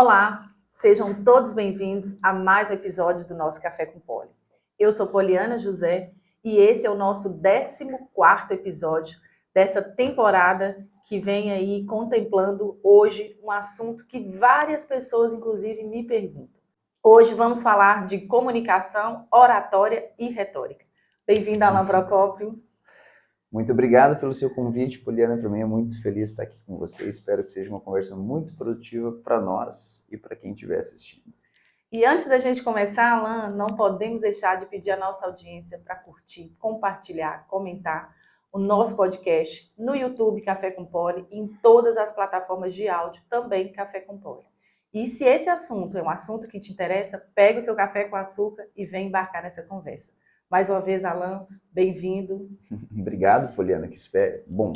Olá, sejam todos bem-vindos a mais um episódio do nosso Café com Poli. Eu sou Poliana José e esse é o nosso 14º episódio dessa temporada que vem aí contemplando hoje um assunto que várias pessoas, inclusive, me perguntam. Hoje vamos falar de comunicação, oratória e retórica. Bem-vindo, Alan Procópio. Muito obrigado pelo seu convite, Poliana. Para mim é muito feliz estar aqui com você. Espero que seja uma conversa muito produtiva para nós e para quem estiver assistindo. E antes da gente começar, Alan, não podemos deixar de pedir à nossa audiência para curtir, compartilhar, comentar o nosso podcast no YouTube Café com Poli e em todas as plataformas de áudio também Café com Poli. E se esse assunto é um assunto que te interessa, pega o seu café com açúcar e vem embarcar nessa conversa. Mais uma vez, Alan, bem-vindo. Obrigado, Poliana. Bom,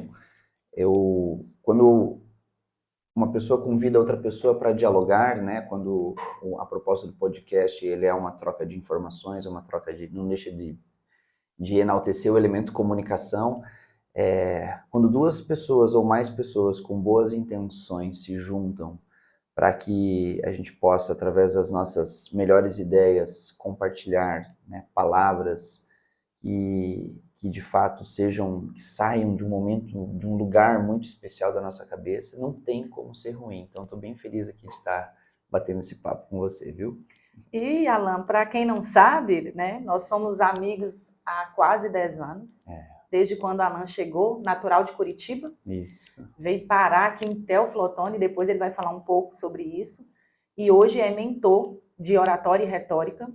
quando uma pessoa convida outra pessoa para dialogar, né? Quando a proposta do podcast ele é uma troca de informações, uma troca não deixa de enaltecer o elemento comunicação. Quando duas pessoas ou mais pessoas com boas intenções se juntam para que a gente possa, através das nossas melhores ideias, compartilhar, né, palavras que de fato que saiam de um momento, de um lugar muito especial da nossa cabeça, não tem como ser ruim. Então, estou bem feliz aqui de estar batendo esse papo com você, viu? E, Alan, para quem não sabe, né, nós somos amigos há quase 10 anos. Desde quando Alan chegou, natural de Curitiba. Isso. Veio parar aqui em Teoflotone, depois ele vai falar um pouco sobre isso. E hoje é mentor de oratória e retórica,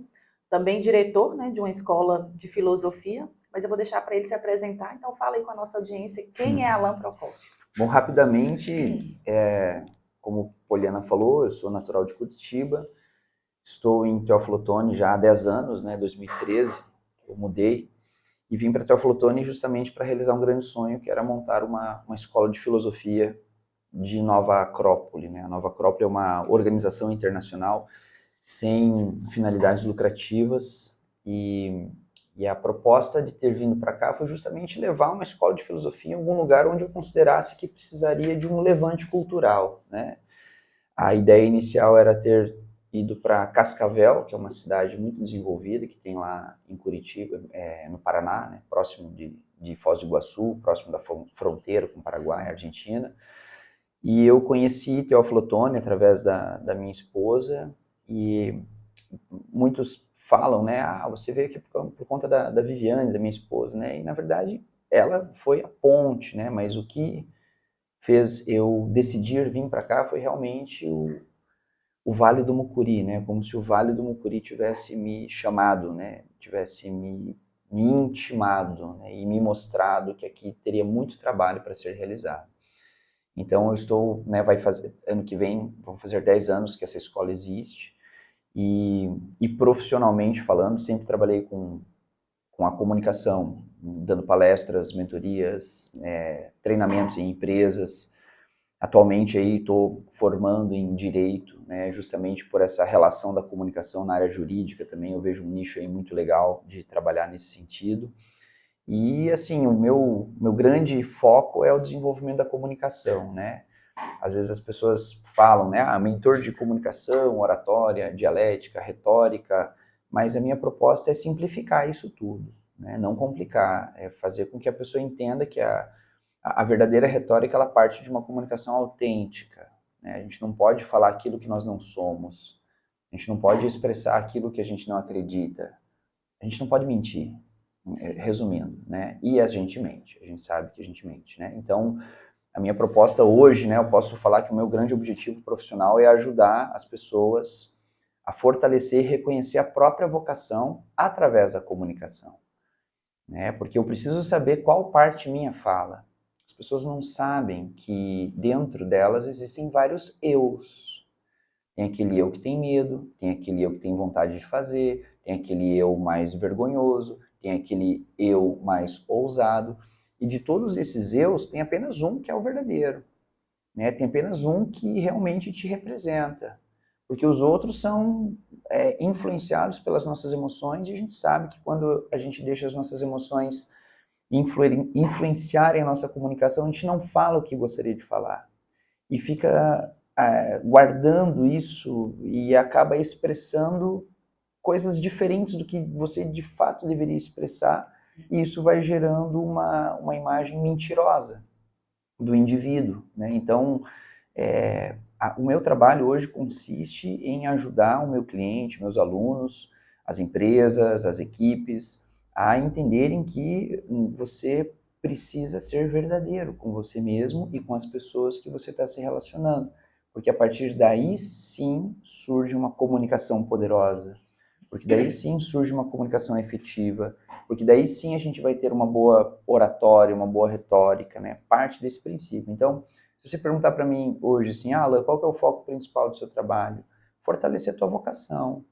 também diretor, né, de uma escola de filosofia, mas eu vou deixar para ele se apresentar, então fala aí com a nossa audiência, quem é Alan Procópio? Bom, rapidamente, como Poliana falou, eu sou natural de Curitiba, estou em Teoflotone já há 10 anos, né, 2013, eu mudei, e vim para Teoflotone justamente para realizar um grande sonho, que era montar uma escola de filosofia de Nova Acrópole, né? A Nova Acrópole é uma organização internacional sem finalidades lucrativas e a proposta de ter vindo para cá foi justamente levar uma escola de filosofia em algum lugar onde eu considerasse que precisaria de um levante cultural, né? A ideia inicial era ter ido para Cascavel, que é uma cidade muito desenvolvida, que tem lá em Curitiba, no Paraná, né, próximo de Foz do Iguaçu, próximo da fronteira com o Paraguai e Argentina. E eu conheci Teoflotone através da minha esposa, e muitos falam, né, você veio aqui por conta da Viviane, da minha esposa, né, e na verdade ela foi a ponte, né, mas o que fez eu decidir vir para cá foi realmente o Vale do Mucuri, né? Como se o Vale do Mucuri tivesse me chamado, né? Tivesse me intimado, né? E me mostrado que aqui teria muito trabalho para ser realizado. Então eu estou, né? Ano que vem, vão fazer 10 anos que essa escola existe e profissionalmente falando, sempre trabalhei com a comunicação, dando palestras, mentorias, treinamentos em empresas. Atualmente aí estou formando em Direito, né, justamente por essa relação da comunicação na área jurídica também, eu vejo um nicho aí muito legal de trabalhar nesse sentido. E assim, o meu grande foco é o desenvolvimento da comunicação, né? Às vezes as pessoas falam, né, mentor de comunicação, oratória, dialética, retórica, mas a minha proposta é simplificar isso tudo, né? Não complicar, é fazer com que a pessoa entenda que a verdadeira retórica, ela parte de uma comunicação autêntica, né? A gente não pode falar aquilo que nós não somos, a gente não pode expressar aquilo que a gente não acredita, a gente não pode mentir, resumindo, né? E a gente sabe que a gente mente, né? Então, a minha proposta hoje, né, eu posso falar que o meu grande objetivo profissional é ajudar as pessoas a fortalecer e reconhecer a própria vocação através da comunicação, né? Porque eu preciso saber qual parte minha fala. As pessoas não sabem que dentro delas existem vários eus. Tem aquele eu que tem medo, tem aquele eu que tem vontade de fazer, tem aquele eu mais vergonhoso, tem aquele eu mais ousado. E de todos esses eus, tem apenas um que é o verdadeiro, né? Tem apenas um que realmente te representa. Porque os outros são influenciados pelas nossas emoções, e a gente sabe que quando a gente deixa as nossas emoções influenciarem a nossa comunicação, a gente não fala o que gostaria de falar. E fica guardando isso e acaba expressando coisas diferentes do que você de fato deveria expressar, e isso vai gerando uma imagem mentirosa do indivíduo, né? Então, o meu trabalho hoje consiste em ajudar o meu cliente, meus alunos, as empresas, as equipes, a entenderem que você precisa ser verdadeiro com você mesmo e com as pessoas que você está se relacionando, porque a partir daí sim surge uma comunicação poderosa, porque daí sim surge uma comunicação efetiva, porque daí sim a gente vai ter uma boa oratória, uma boa retórica, né? Parte desse princípio. Então, se você perguntar para mim hoje assim, Alan, qual que é o foco principal do seu trabalho? Fortalecer a tua vocação.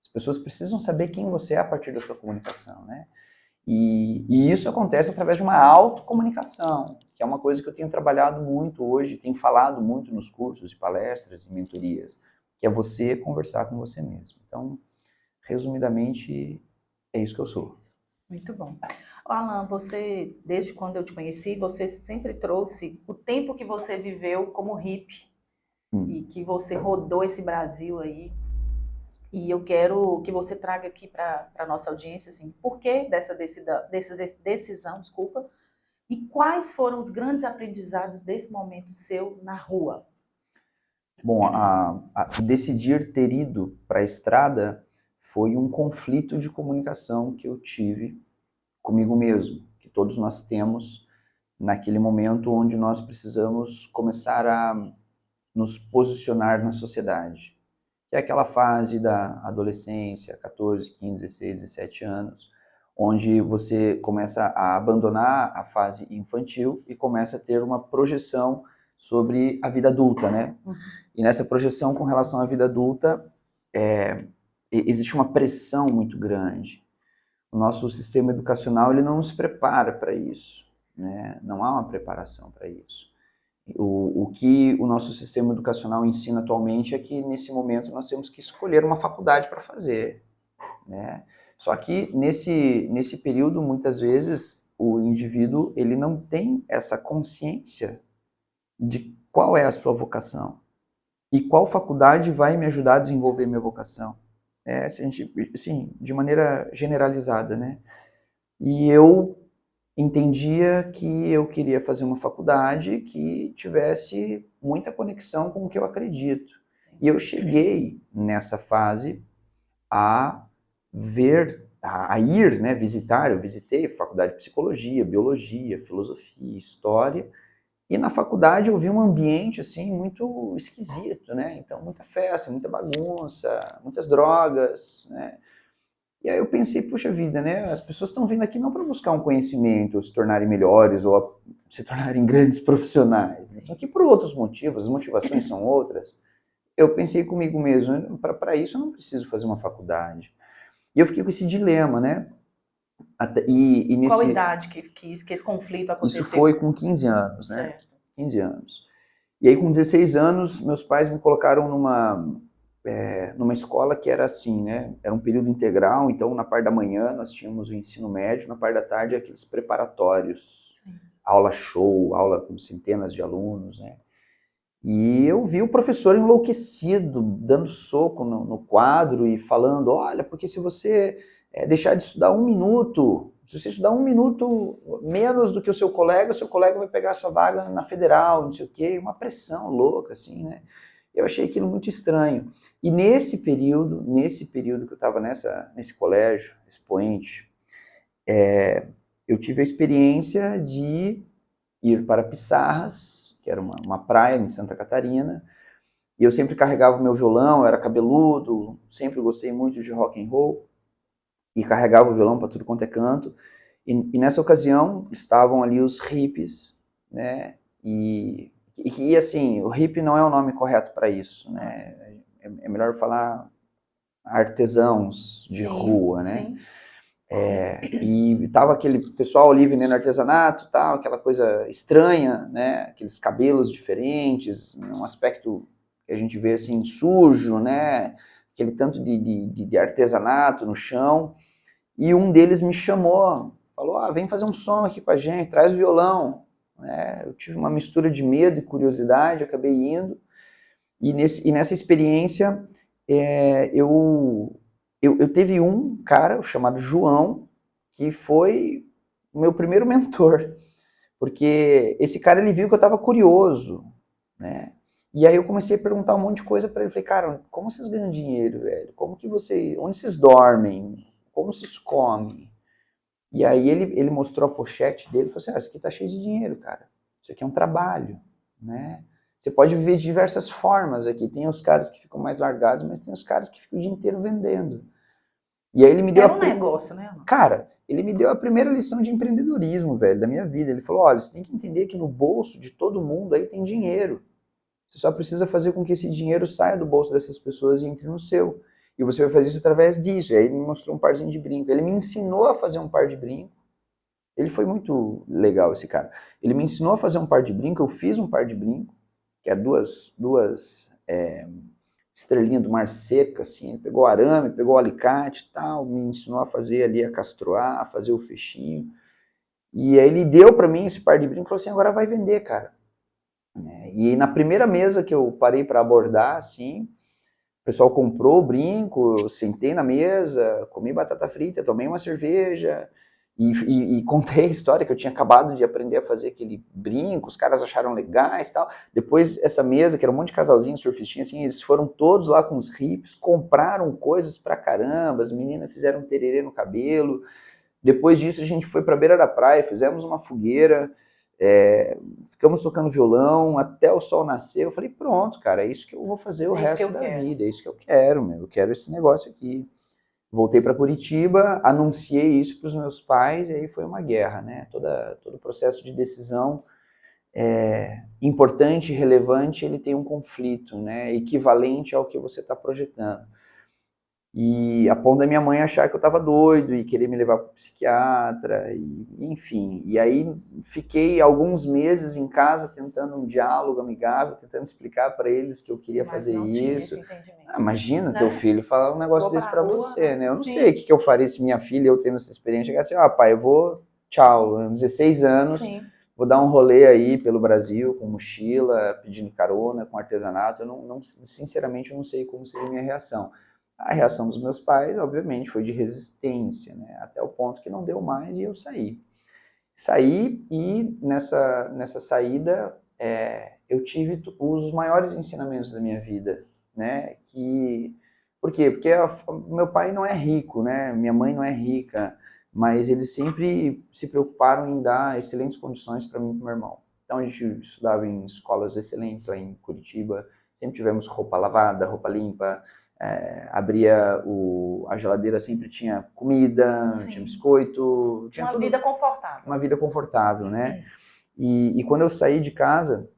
As pessoas precisam saber quem você é a partir da sua comunicação, né? E isso acontece através de uma autocomunicação, que é uma coisa que eu tenho trabalhado muito hoje, tenho falado muito nos cursos e palestras e mentorias, que é você conversar com você mesmo. Então, resumidamente, é isso que eu sou. Muito bom. Alan, você, desde quando eu te conheci, você sempre trouxe o tempo que você viveu como hippie e que você rodou esse Brasil aí. E eu quero que você traga aqui para a nossa audiência, assim, por que dessa decisão, desculpa, e quais foram os grandes aprendizados desse momento seu na rua? Bom, decidir ter ido para a estrada foi um conflito de comunicação que eu tive comigo mesmo, que todos nós temos naquele momento onde nós precisamos começar a nos posicionar na sociedade, que é aquela fase da adolescência, 14, 15, 16, 17 anos, onde você começa a abandonar a fase infantil e começa a ter uma projeção sobre a vida adulta, né? E nessa projeção com relação à vida adulta, existe uma pressão muito grande. O nosso sistema educacional ele não nos prepara para isso, né? Não há uma preparação para isso. O que o nosso sistema educacional ensina atualmente é que nesse momento nós temos que escolher uma faculdade para fazer, né? Só que nesse período, muitas vezes, o indivíduo ele não tem essa consciência de qual é a sua vocação e qual faculdade vai me ajudar a desenvolver minha vocação. Se a gente, assim, de maneira generalizada, né? E eu entendia que eu queria fazer uma faculdade que tivesse muita conexão com o que eu acredito. E eu cheguei nessa fase a ir, né, visitar. Eu visitei a faculdade de psicologia, biologia, filosofia, história. E na faculdade eu vi um ambiente assim muito esquisito, né? Então muita festa, muita bagunça, muitas drogas, né? E aí eu pensei, puxa vida, né? As pessoas estão vindo aqui não para buscar um conhecimento, ou se tornarem melhores, ou se tornarem grandes profissionais. Estão aqui por outros motivos, as motivações são outras. Eu pensei comigo mesmo, para isso eu não preciso fazer uma faculdade. E eu fiquei com esse dilema, né? Qual idade que esse conflito aconteceu? Isso foi com 15 anos, né? Certo. 15 anos. E aí com 16 anos, meus pais me colocaram numa escola que era assim, né? Era um período integral, então na parte da manhã nós tínhamos o ensino médio, na parte da tarde aqueles preparatórios, aula show, aula com centenas de alunos, né? E eu vi o professor enlouquecido, dando soco no quadro e falando, olha, porque se você deixar de estudar 1 minuto, se você estudar 1 minuto menos do que o seu colega vai pegar a sua vaga na federal, não sei o quê, uma pressão louca, assim, né? Eu achei aquilo muito estranho. E nesse período que eu estava nesse colégio, expoente, eu tive a experiência de ir para Pissarras, que era uma praia em Santa Catarina, e eu sempre carregava o meu violão, eu era cabeludo, sempre gostei muito de rock and roll, e carregava o violão para tudo quanto é canto, e nessa ocasião estavam ali os hippies, né, e assim, o hippie não é o nome correto para isso, né, é melhor falar artesãos de rua, né, sim. E tava aquele pessoal ali vendendo artesanato, tal, aquela coisa estranha, né, aqueles cabelos diferentes, um aspecto que a gente vê assim sujo, né, aquele tanto de artesanato no chão, e um deles me chamou, falou, vem fazer um som aqui com a gente, traz o violão, né, eu tive uma mistura de medo e curiosidade, acabei indo, E nessa experiência, eu teve um cara chamado João, que foi o meu primeiro mentor, porque esse cara, ele viu que eu estava curioso, né? E aí eu comecei a perguntar um monte de coisa para ele. Falei, cara, como vocês ganham dinheiro, velho? Onde vocês dormem? Como vocês comem? E aí ele mostrou a pochete dele e falou assim, isso aqui tá cheio de dinheiro, cara. Isso aqui é um trabalho, né? Você pode viver de diversas formas aqui. Tem os caras que ficam mais largados, mas tem os caras que ficam o dia inteiro vendendo. E aí ele me deu... Era um negócio, né? Cara, ele me deu a primeira lição de empreendedorismo, velho, da minha vida. Ele falou, olha, você tem que entender que no bolso de todo mundo aí tem dinheiro. Você só precisa fazer com que esse dinheiro saia do bolso dessas pessoas e entre no seu. E você vai fazer isso através disso. E aí ele me mostrou um parzinho de brinco. Ele me ensinou a fazer um par de brinco. Ele foi muito legal, esse cara. Ele me ensinou a fazer um par de brinco. Eu fiz um par de brinco, que é duas estrelinhas do mar seca, assim. Ele pegou arame, pegou alicate e tal, me ensinou a fazer ali, a castroar, a fazer o fechinho. E aí ele deu para mim esse par de brinco e falou assim, agora vai vender, cara. E na primeira mesa que eu parei para abordar, assim, o pessoal comprou o brinco, eu sentei na mesa, comi batata frita, tomei uma cerveja e contei a história que eu tinha acabado de aprender a fazer aquele brinco, os caras acharam legais e tal. Depois essa mesa, que era um monte de casalzinho, surfistinha, assim, eles foram todos lá com os hips, compraram coisas pra caramba, as meninas fizeram tererê no cabelo. Depois disso a gente foi pra beira da praia, fizemos uma fogueira, ficamos tocando violão até o sol nascer. Eu falei, pronto, cara, é isso que eu vou fazer o resto da vida, é isso que eu quero, meu, eu quero esse negócio aqui. Voltei para Curitiba, anunciei isso para os meus pais e aí foi uma guerra, né? Todo o processo de decisão importante e relevante, ele tem um conflito, né? Equivalente ao que você está projetando. E a ponto da minha mãe achar que eu estava doido e querer me levar para o psiquiatra, enfim. E aí fiquei alguns meses em casa tentando um diálogo amigável, tentando explicar para eles que eu queria fazer não isso. Tinha esse entendimento. Imagina, né? Teu filho falar um negócio desse para você, né? Eu não Sim. sei o que eu faria se minha filha, eu tendo essa experiência, chegasse assim, pai, eu vou, tchau, 16 anos, Sim. Vou dar um rolê aí pelo Brasil, com mochila, pedindo carona, com artesanato. Sinceramente, eu não sei como seria a minha reação. A reação dos meus pais, obviamente, foi de resistência, né? Até o ponto que não deu mais e eu saí. Saí e nessa saída eu tive os maiores ensinamentos da minha vida, né? Por quê? Porque meu pai não é rico, né? Minha mãe não é rica, mas eles sempre se preocuparam em dar excelentes condições para mim e para meu irmão. Então a gente estudava em escolas excelentes lá em Curitiba, sempre tivemos roupa lavada, roupa limpa, abria a geladeira, sempre tinha comida, Sim. Tinha biscoito, tinha uma vida confortável. Uma vida confortável, né? E quando eu saí de casa,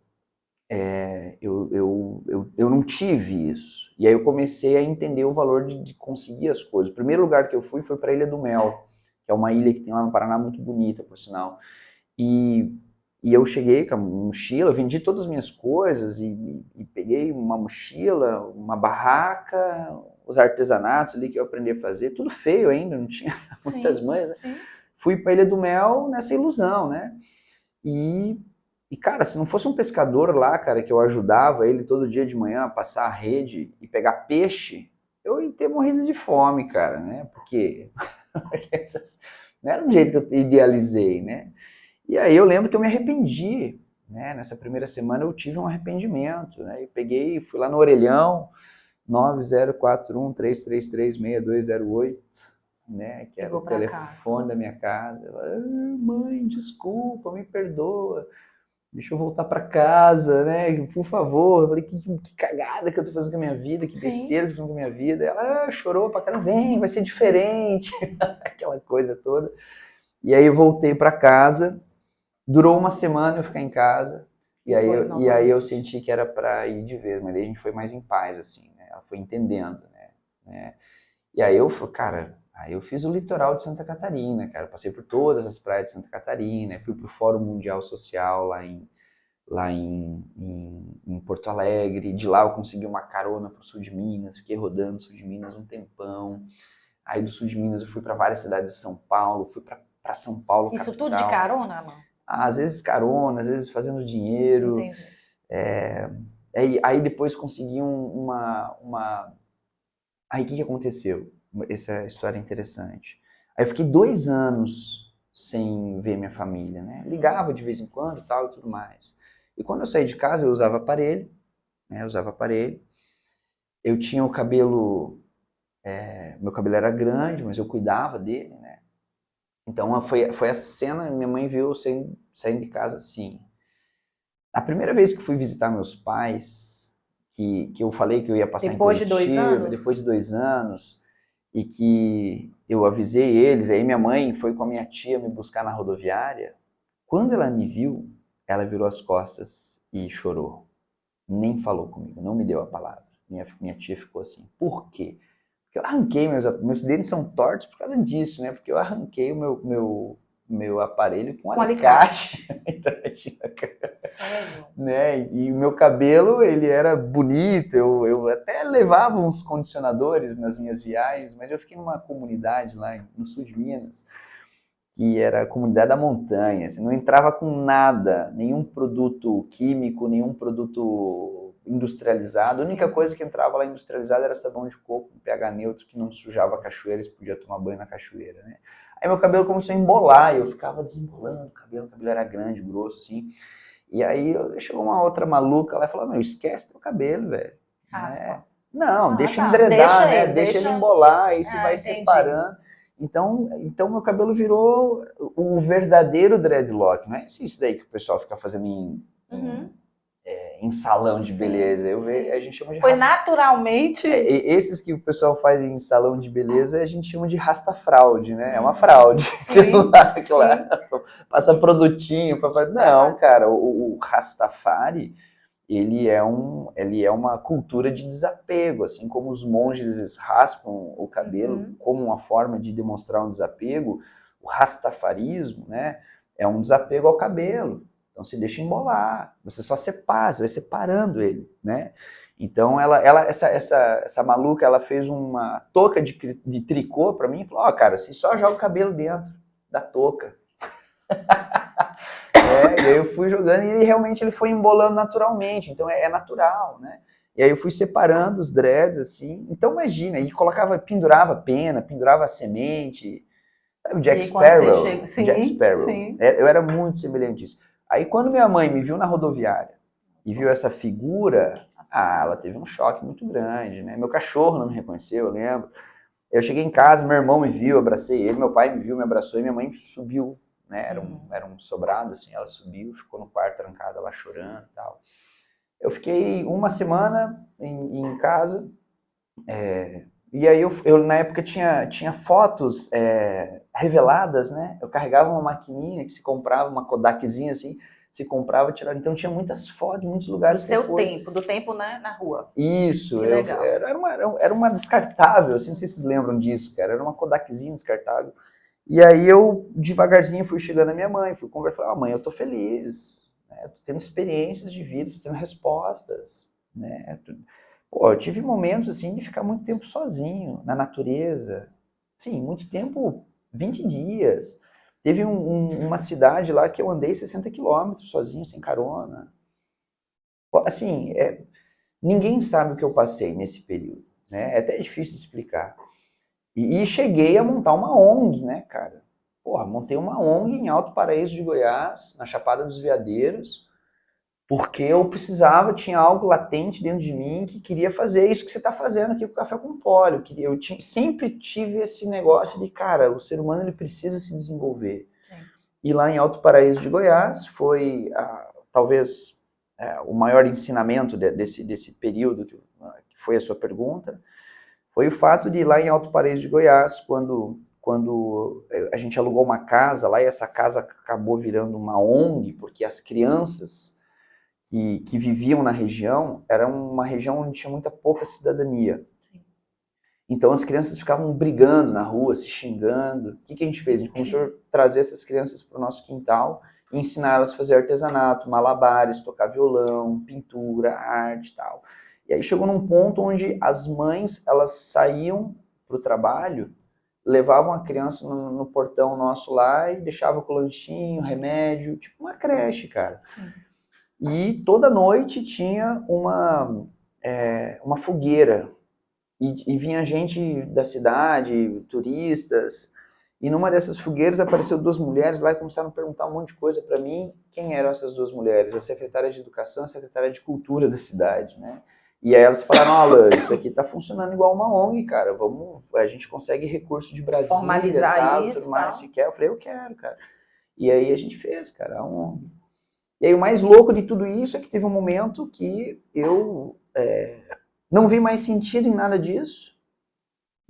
eu não tive isso. E aí eu comecei a entender o valor de conseguir as coisas. O primeiro lugar que eu fui foi para a Ilha do Mel, que é uma ilha que tem lá no Paraná muito bonita, por sinal. E eu cheguei com a mochila, vendi todas as minhas coisas e peguei uma mochila, uma barraca, os artesanatos ali que eu aprendi a fazer, tudo feio ainda, não tinha muitas manhas. Né? Fui para a Ilha do Mel nessa ilusão, né? E, cara, se não fosse um pescador lá, cara, que eu ajudava ele todo dia de manhã a passar a rede e pegar peixe, eu ia ter morrido de fome, cara, né? Porque não era do jeito que eu idealizei, né? E aí eu lembro que eu me arrependi, né? Nessa primeira semana eu tive um arrependimento, né? Eu peguei, fui lá no orelhão, 9041-333-6208, né? Que era o telefone da minha casa. Eu, mãe, desculpa, me perdoa, deixa eu voltar para casa, né? Por favor. Eu falei, que cagada que eu tô fazendo com a minha vida, que besteira que eu tô fazendo com a minha vida. Ela chorou pra caramba, vem, vai ser diferente, aquela coisa toda. E aí eu voltei para casa. Durou uma semana eu ficar em casa, e aí eu senti que era para ir de vez, mas daí a gente foi mais em paz, assim, né? Ela foi entendendo, né? E aí eu falei, cara, aí eu fiz o litoral de Santa Catarina, cara, passei por todas as praias de Santa Catarina, fui pro Fórum Mundial Social lá em Porto Alegre, de lá eu consegui uma carona pro sul de Minas, fiquei rodando o sul de Minas um tempão, aí do sul de Minas eu fui para várias cidades de São Paulo, fui para São Paulo, Isso capital. Tudo de carona, não? Às vezes carona, às vezes fazendo dinheiro. Aí depois consegui Aí o que aconteceu? Essa história é interessante. Aí eu fiquei 2 anos sem ver minha família, né? Ligava de vez em quando e tal e tudo mais. E quando eu saí de casa, eu usava aparelho, né? Eu usava aparelho. Eu tinha o cabelo... meu cabelo era grande, mas eu cuidava dele, né? Então foi essa cena, minha mãe viu eu saindo de casa assim. A primeira vez que fui visitar meus pais, que eu falei que eu ia passar em Depois de 2 Curitiba, anos? depois de 2 anos, e que eu avisei eles, aí minha mãe foi com a minha tia me buscar na rodoviária. Quando ela me viu, ela virou as costas e chorou. Nem falou comigo, não me deu a palavra. Minha tia ficou assim, por quê? Porque eu arranquei, meus dentes são tortos por causa disso, né? Porque eu arranquei o meu aparelho com alicate. Então, Sério? né? E o meu cabelo, ele era bonito, eu até levava uns condicionadores nas minhas viagens, mas eu fiquei numa comunidade lá no sul de Minas, que era a comunidade da montanha, assim, não entrava com nada, nenhum produto químico, nenhum produto industrializado. A única coisa que entrava lá industrializada era sabão de coco, um pH neutro, que não sujava a cachoeira, e você podia tomar banho na cachoeira, né? Aí meu cabelo começou a embolar, e eu ficava desembolando o cabelo era grande, grosso, assim. E aí chegou uma outra maluca lá e falou, meu, esquece teu cabelo, velho. Né? Não, deixa enredar, né? Deixa ele embolar, aí você vai separando. Então meu cabelo virou o verdadeiro dreadlock. Não é isso daí que o pessoal fica fazendo em salão de beleza. A gente chama de Foi naturalmente. Esses que o pessoal faz em salão de beleza, a gente chama de rastafraude, né? É uma fraude. Claro. Passa produtinho para fazer. Não, cara, o Rastafari, ele é uma cultura de desapego, assim como os monges raspam o cabelo como uma forma de demonstrar um desapego. O rastafarismo, né, é um desapego ao cabelo. Então você deixa embolar, você só separa, você vai separando ele, né? Então essa maluca, ela fez uma touca de tricô para mim e falou, cara, você só joga o cabelo dentro da touca. E aí eu fui jogando e ele realmente foi embolando naturalmente, então é natural, né? E aí eu fui separando os dreads, assim, então imagina, e pendurava pena, pendurava semente, sabe o Jack Sparrow? Jack Sparrow. Eu era muito semelhante a isso. Aí quando minha mãe me viu na rodoviária e viu essa figura, ela teve um choque muito grande, né? Meu cachorro não me reconheceu, eu lembro. Eu cheguei em casa, meu irmão me viu, abracei ele, meu pai me viu, me abraçou e minha mãe subiu, né? Era um sobrado, assim, ela subiu, ficou no quarto trancada lá chorando e tal. Eu fiquei uma semana em casa, e aí eu na época tinha fotos reveladas, né? Eu carregava uma maquininha que se comprava, uma Kodakzinha assim, se comprava, tirava. Então tinha muitas fotos, muitos lugares. Do tempo, né, na rua. Isso, era uma descartável, assim, não sei se vocês lembram disso, cara. Era uma Kodakzinha descartável. E aí eu, devagarzinho, fui chegando à minha mãe, fui conversar, mãe, eu tô feliz, né? Tô tendo experiências de vida, tô tendo respostas, né? Pô, eu tive momentos, assim, de ficar muito tempo sozinho, na natureza. Sim, muito tempo, 20 dias. Teve uma cidade lá que eu andei 60 quilômetros sozinho, sem carona. Assim, ninguém sabe o que eu passei nesse período, né? É até difícil de explicar. E cheguei a montar uma ONG, né, cara? Porra, montei uma ONG em Alto Paraíso de Goiás, na Chapada dos Veadeiros, porque eu precisava, tinha algo latente dentro de mim que queria fazer isso que você está fazendo aqui com o Café com Poli. Sempre tive esse negócio de, cara, o ser humano ele precisa se desenvolver. Sim. E lá em Alto Paraíso de Goiás foi, talvez, o maior ensinamento desse período que foi a sua pergunta, foi o fato de ir lá em Alto Paraíso de Goiás, quando a gente alugou uma casa lá, e essa casa acabou virando uma ONG, porque as crianças que viviam na região, era uma região onde tinha muita pouca cidadania. Então as crianças ficavam brigando na rua, se xingando. O que a gente fez? A gente começou a trazer essas crianças para o nosso quintal e ensinar elas a fazer artesanato, malabares, tocar violão, pintura, arte e tal. E aí chegou num ponto onde as mães, elas saíam para o trabalho, levavam a criança no portão nosso lá e deixavam com lanchinho, remédio, tipo uma creche, cara. Sim. E toda noite tinha uma fogueira. E vinha gente da cidade, turistas. E numa dessas fogueiras apareceu 2 mulheres lá e começaram a perguntar um monte de coisa para mim. Quem eram essas 2 mulheres? A secretária de Educação e a secretária de Cultura da cidade, né? E aí elas falaram, Alan, isso aqui tá funcionando igual uma ONG, cara. A gente consegue recurso de Brasília, Formalizar tal, isso, tudo mais, tal. se quer. Eu falei, eu quero, cara. E aí a gente fez, cara, a ONG. E aí o mais louco de tudo isso é que teve um momento que eu não vi mais sentido em nada disso.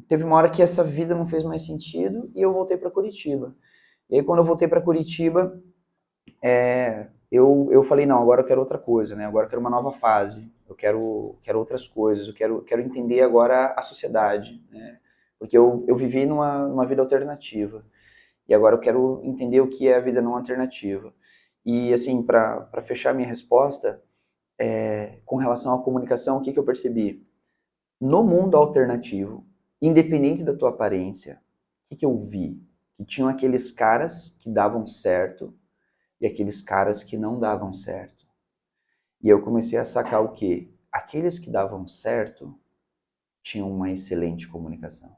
Teve uma hora que essa vida não fez mais sentido e eu voltei para Curitiba. E aí quando eu voltei para Curitiba, eu falei, não, agora eu quero outra coisa, né? Agora eu quero uma nova fase, eu quero outras coisas, eu quero entender agora a sociedade, né? Porque eu vivi numa vida alternativa e agora eu quero entender o que é a vida não alternativa. E assim, para fechar minha resposta, com relação à comunicação, o que eu percebi? No mundo alternativo, independente da tua aparência, o que eu vi? Que tinham aqueles caras que davam certo e aqueles caras que não davam certo. E eu comecei a sacar o quê? Aqueles que davam certo tinham uma excelente comunicação.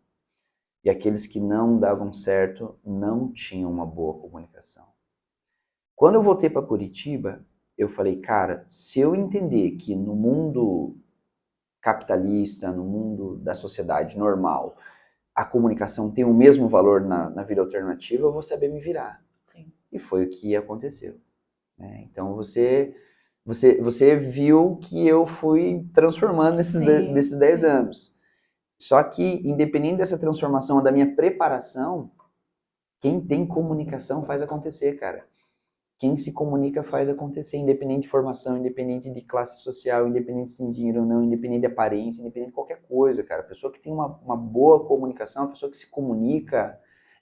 E aqueles que não davam certo não tinham uma boa comunicação. Quando eu voltei para Curitiba, eu falei, cara, se eu entender que no mundo capitalista, no mundo da sociedade normal, a comunicação tem o mesmo valor na vida alternativa, eu vou saber me virar. Sim. E foi o que aconteceu. Né? Então você viu que eu fui transformando nesses 10 anos. Só que, independente dessa transformação, da minha preparação, quem tem comunicação faz acontecer, cara. Quem se comunica faz acontecer, independente de formação, independente de classe social, independente se tem dinheiro ou não, independente de aparência, independente de qualquer coisa, cara. A pessoa que tem uma boa comunicação, a pessoa que se comunica,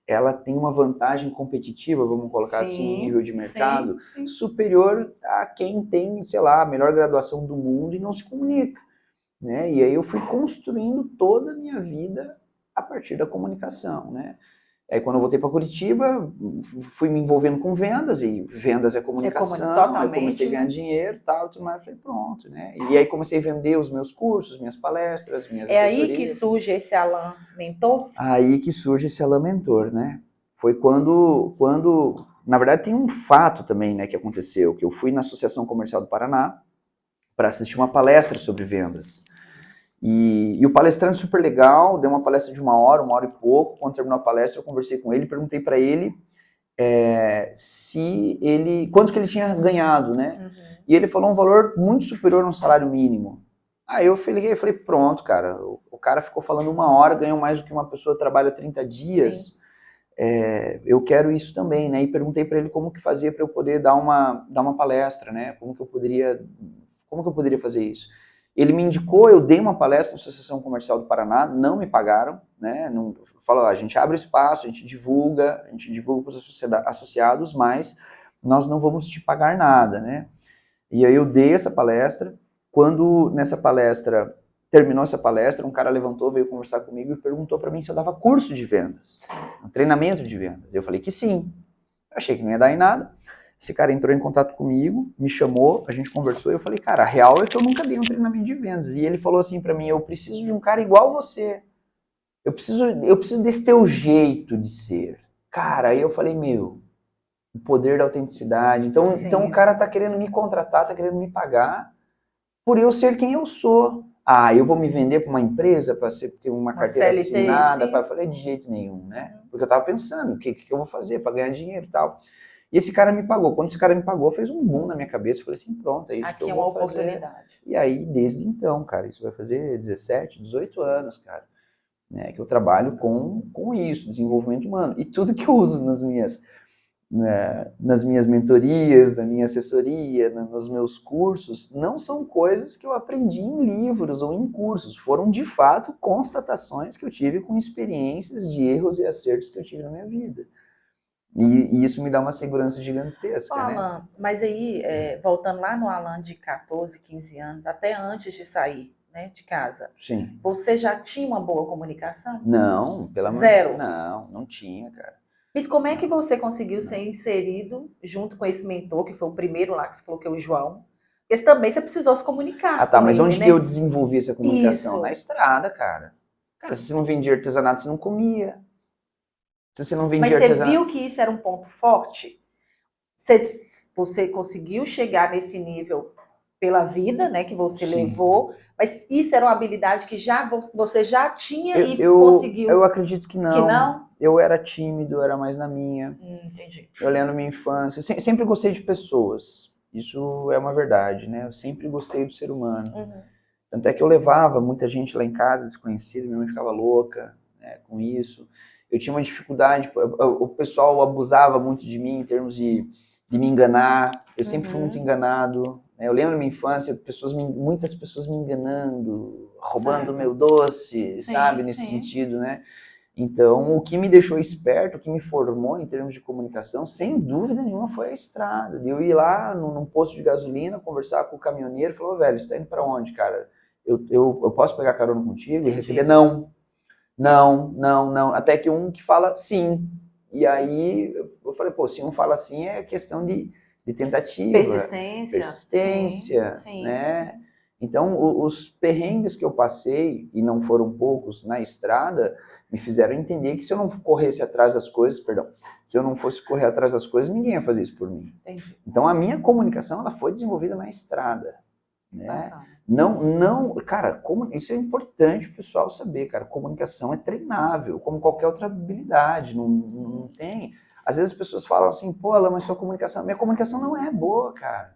ela tem uma vantagem competitiva, vamos colocar assim, em nível de mercado, superior a quem tem, sei lá, a melhor graduação do mundo e não se comunica. Né? E aí eu fui construindo toda a minha vida a partir da comunicação, né? Aí quando eu voltei para Curitiba, fui me envolvendo com vendas, e vendas é comunicação, aí comecei a ganhar dinheiro e tal, tudo mais, falei, pronto, né? E aí comecei a vender os meus cursos, minhas palestras, minhas assessorias. É aí que surge esse Alan Mentor? Aí que surge esse Alan Mentor, né? Foi quando, na verdade tem um fato também, né, que aconteceu, que eu fui na Associação Comercial do Paraná para assistir uma palestra sobre vendas. E o palestrante super legal, deu uma palestra de 1 hora e pouco. Quando terminou a palestra, eu conversei com ele, perguntei para ele quanto que ele tinha ganhado, né? Uhum. E ele falou um valor muito superior a um salário mínimo. Aí eu falei, pronto, cara, o cara ficou falando 1 hora, ganhou mais do que uma pessoa trabalha 30 dias. Eu quero isso também, né? E perguntei para ele como que fazia para eu poder dar uma palestra, né? Como que eu poderia fazer isso? Ele me indicou, eu dei uma palestra na Associação Comercial do Paraná, não me pagaram, né? Não, falou, a gente abre espaço, a gente divulga para os associados, mas nós não vamos te pagar nada, né? E aí eu dei essa palestra. Quando nessa palestra, terminou essa palestra, um cara levantou, veio conversar comigo e perguntou para mim se eu dava curso de vendas, um treinamento de vendas. Eu falei que sim. Eu achei que não ia dar em nada. Esse cara entrou em contato comigo, me chamou, a gente conversou e eu falei, cara, a real é que eu nunca dei um treinamento de vendas. E ele falou assim pra mim, eu preciso de um cara igual você. Eu preciso desse teu jeito de ser. Cara, aí eu falei, o poder da autenticidade. Então o cara tá querendo me contratar, tá querendo me pagar por eu ser quem eu sou. Ah, eu vou me vender para uma empresa para ter uma carteira CLT, assinada? Eu falei, de jeito nenhum, né? Porque eu tava pensando, o que eu vou fazer para ganhar dinheiro e tal. E esse cara me pagou. Quando esse cara me pagou, fez um boom na minha cabeça. Eu falei assim, pronto, é isso aqui que eu vou fazer. Oportunidade. E aí, desde então, cara, isso vai fazer 17, 18 anos, cara, né, que eu trabalho com isso, desenvolvimento humano. E tudo que eu uso nas minhas mentorias, na minha assessoria, nos meus cursos, não são coisas que eu aprendi em livros ou em cursos. Foram, de fato, constatações que eu tive com experiências de erros e acertos que eu tive na minha vida. E isso me dá uma segurança gigantesca, Alan, mas aí, voltando lá no Alan de 14, 15 anos, até antes de sair, né, de casa, sim, você já tinha uma boa comunicação? Não, pelo amor de Deus. Não tinha, cara. Mas como é que você conseguiu ser inserido junto com esse mentor, que foi o primeiro lá, que você falou que é o João, Porque também você precisou se comunicar. Ah, tá, com mas ele, onde né? que eu desenvolvi essa comunicação? Isso. Na estrada, cara. Cara, se você não vendia artesanato, você não comia. Se você não Mas vendia você artesanato... viu que isso era um ponto forte? Você conseguiu chegar nesse nível pela vida, né, que você Sim. levou, mas isso era uma habilidade que você já tinha e Eu conseguiu. acredito que não. Que não? Eu era tímido, eu era mais na minha. Entendi. Eu lembro minha infância. Eu sempre gostei de pessoas. Isso é uma verdade, né? Eu sempre gostei do ser humano. Uhum. Tanto é que eu levava muita gente lá em casa, desconhecida, minha mãe ficava louca, né, com isso. Eu tinha uma dificuldade, o pessoal abusava muito de mim em termos de me enganar. Eu sempre fui muito enganado. Eu lembro da minha infância, muitas pessoas me enganando, roubando Certo. meu doce, Sim, sabe? Nesse sim. sentido, né? Então, o que me deixou esperto, o que me formou em termos de comunicação, sem dúvida nenhuma, foi a estrada. Eu ir lá num posto de gasolina, conversar com o caminhoneiro e falar, velho, você tá indo pra onde, cara? Eu posso pegar carona contigo? E receber não. Até que um que fala sim. E aí eu falei, pô, se um fala sim, é questão de tentativa. Persistência, sim, né? sim. Então, os perrengues que eu passei, e não foram poucos, na estrada, me fizeram entender que se eu não corresse atrás das coisas, se eu não fosse correr atrás das coisas, ninguém ia fazer isso por mim. Entendi. Então, a minha comunicação, ela foi desenvolvida na estrada, né? Aham. Não, cara, isso é importante o pessoal saber, cara, comunicação é treinável, como qualquer outra habilidade, não tem... Às vezes as pessoas falam assim, pô, Alan, mas minha comunicação não é boa, cara.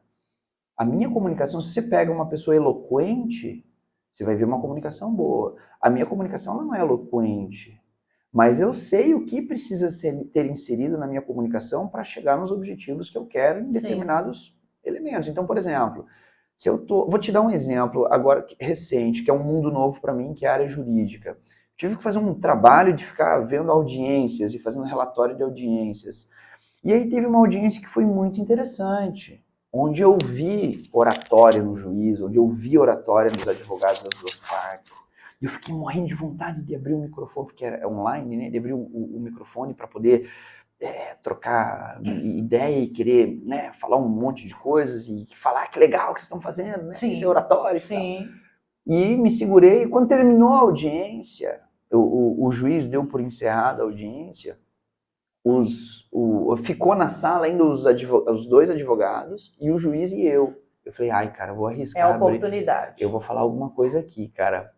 A minha comunicação, se você pega uma pessoa eloquente, você vai ver uma comunicação boa. A minha comunicação não é eloquente, mas eu sei o que precisa ter inserido na minha comunicação para chegar nos objetivos que eu quero em determinados elementos. Então, por exemplo, vou te dar um exemplo agora recente, que é um mundo novo para mim, que é a área jurídica. Tive que fazer um trabalho de ficar vendo audiências e fazendo relatório de audiências. E aí teve uma audiência que foi muito interessante, onde eu vi oratória no juiz, onde eu vi oratória dos advogados das duas partes. E eu fiquei morrendo de vontade de abrir o microfone, porque era online, né? De abrir o microfone para poder trocar ideia e querer, né, falar um monte de coisas e falar que legal que vocês estão fazendo, né? Isso é oratório e tal. E me segurei. E quando terminou a audiência, o juiz deu por encerrada a audiência. Ficou na sala ainda os dois advogados e o juiz e eu. Eu falei, ai, cara, eu vou arriscar. É a oportunidade. Eu vou falar alguma coisa aqui, cara.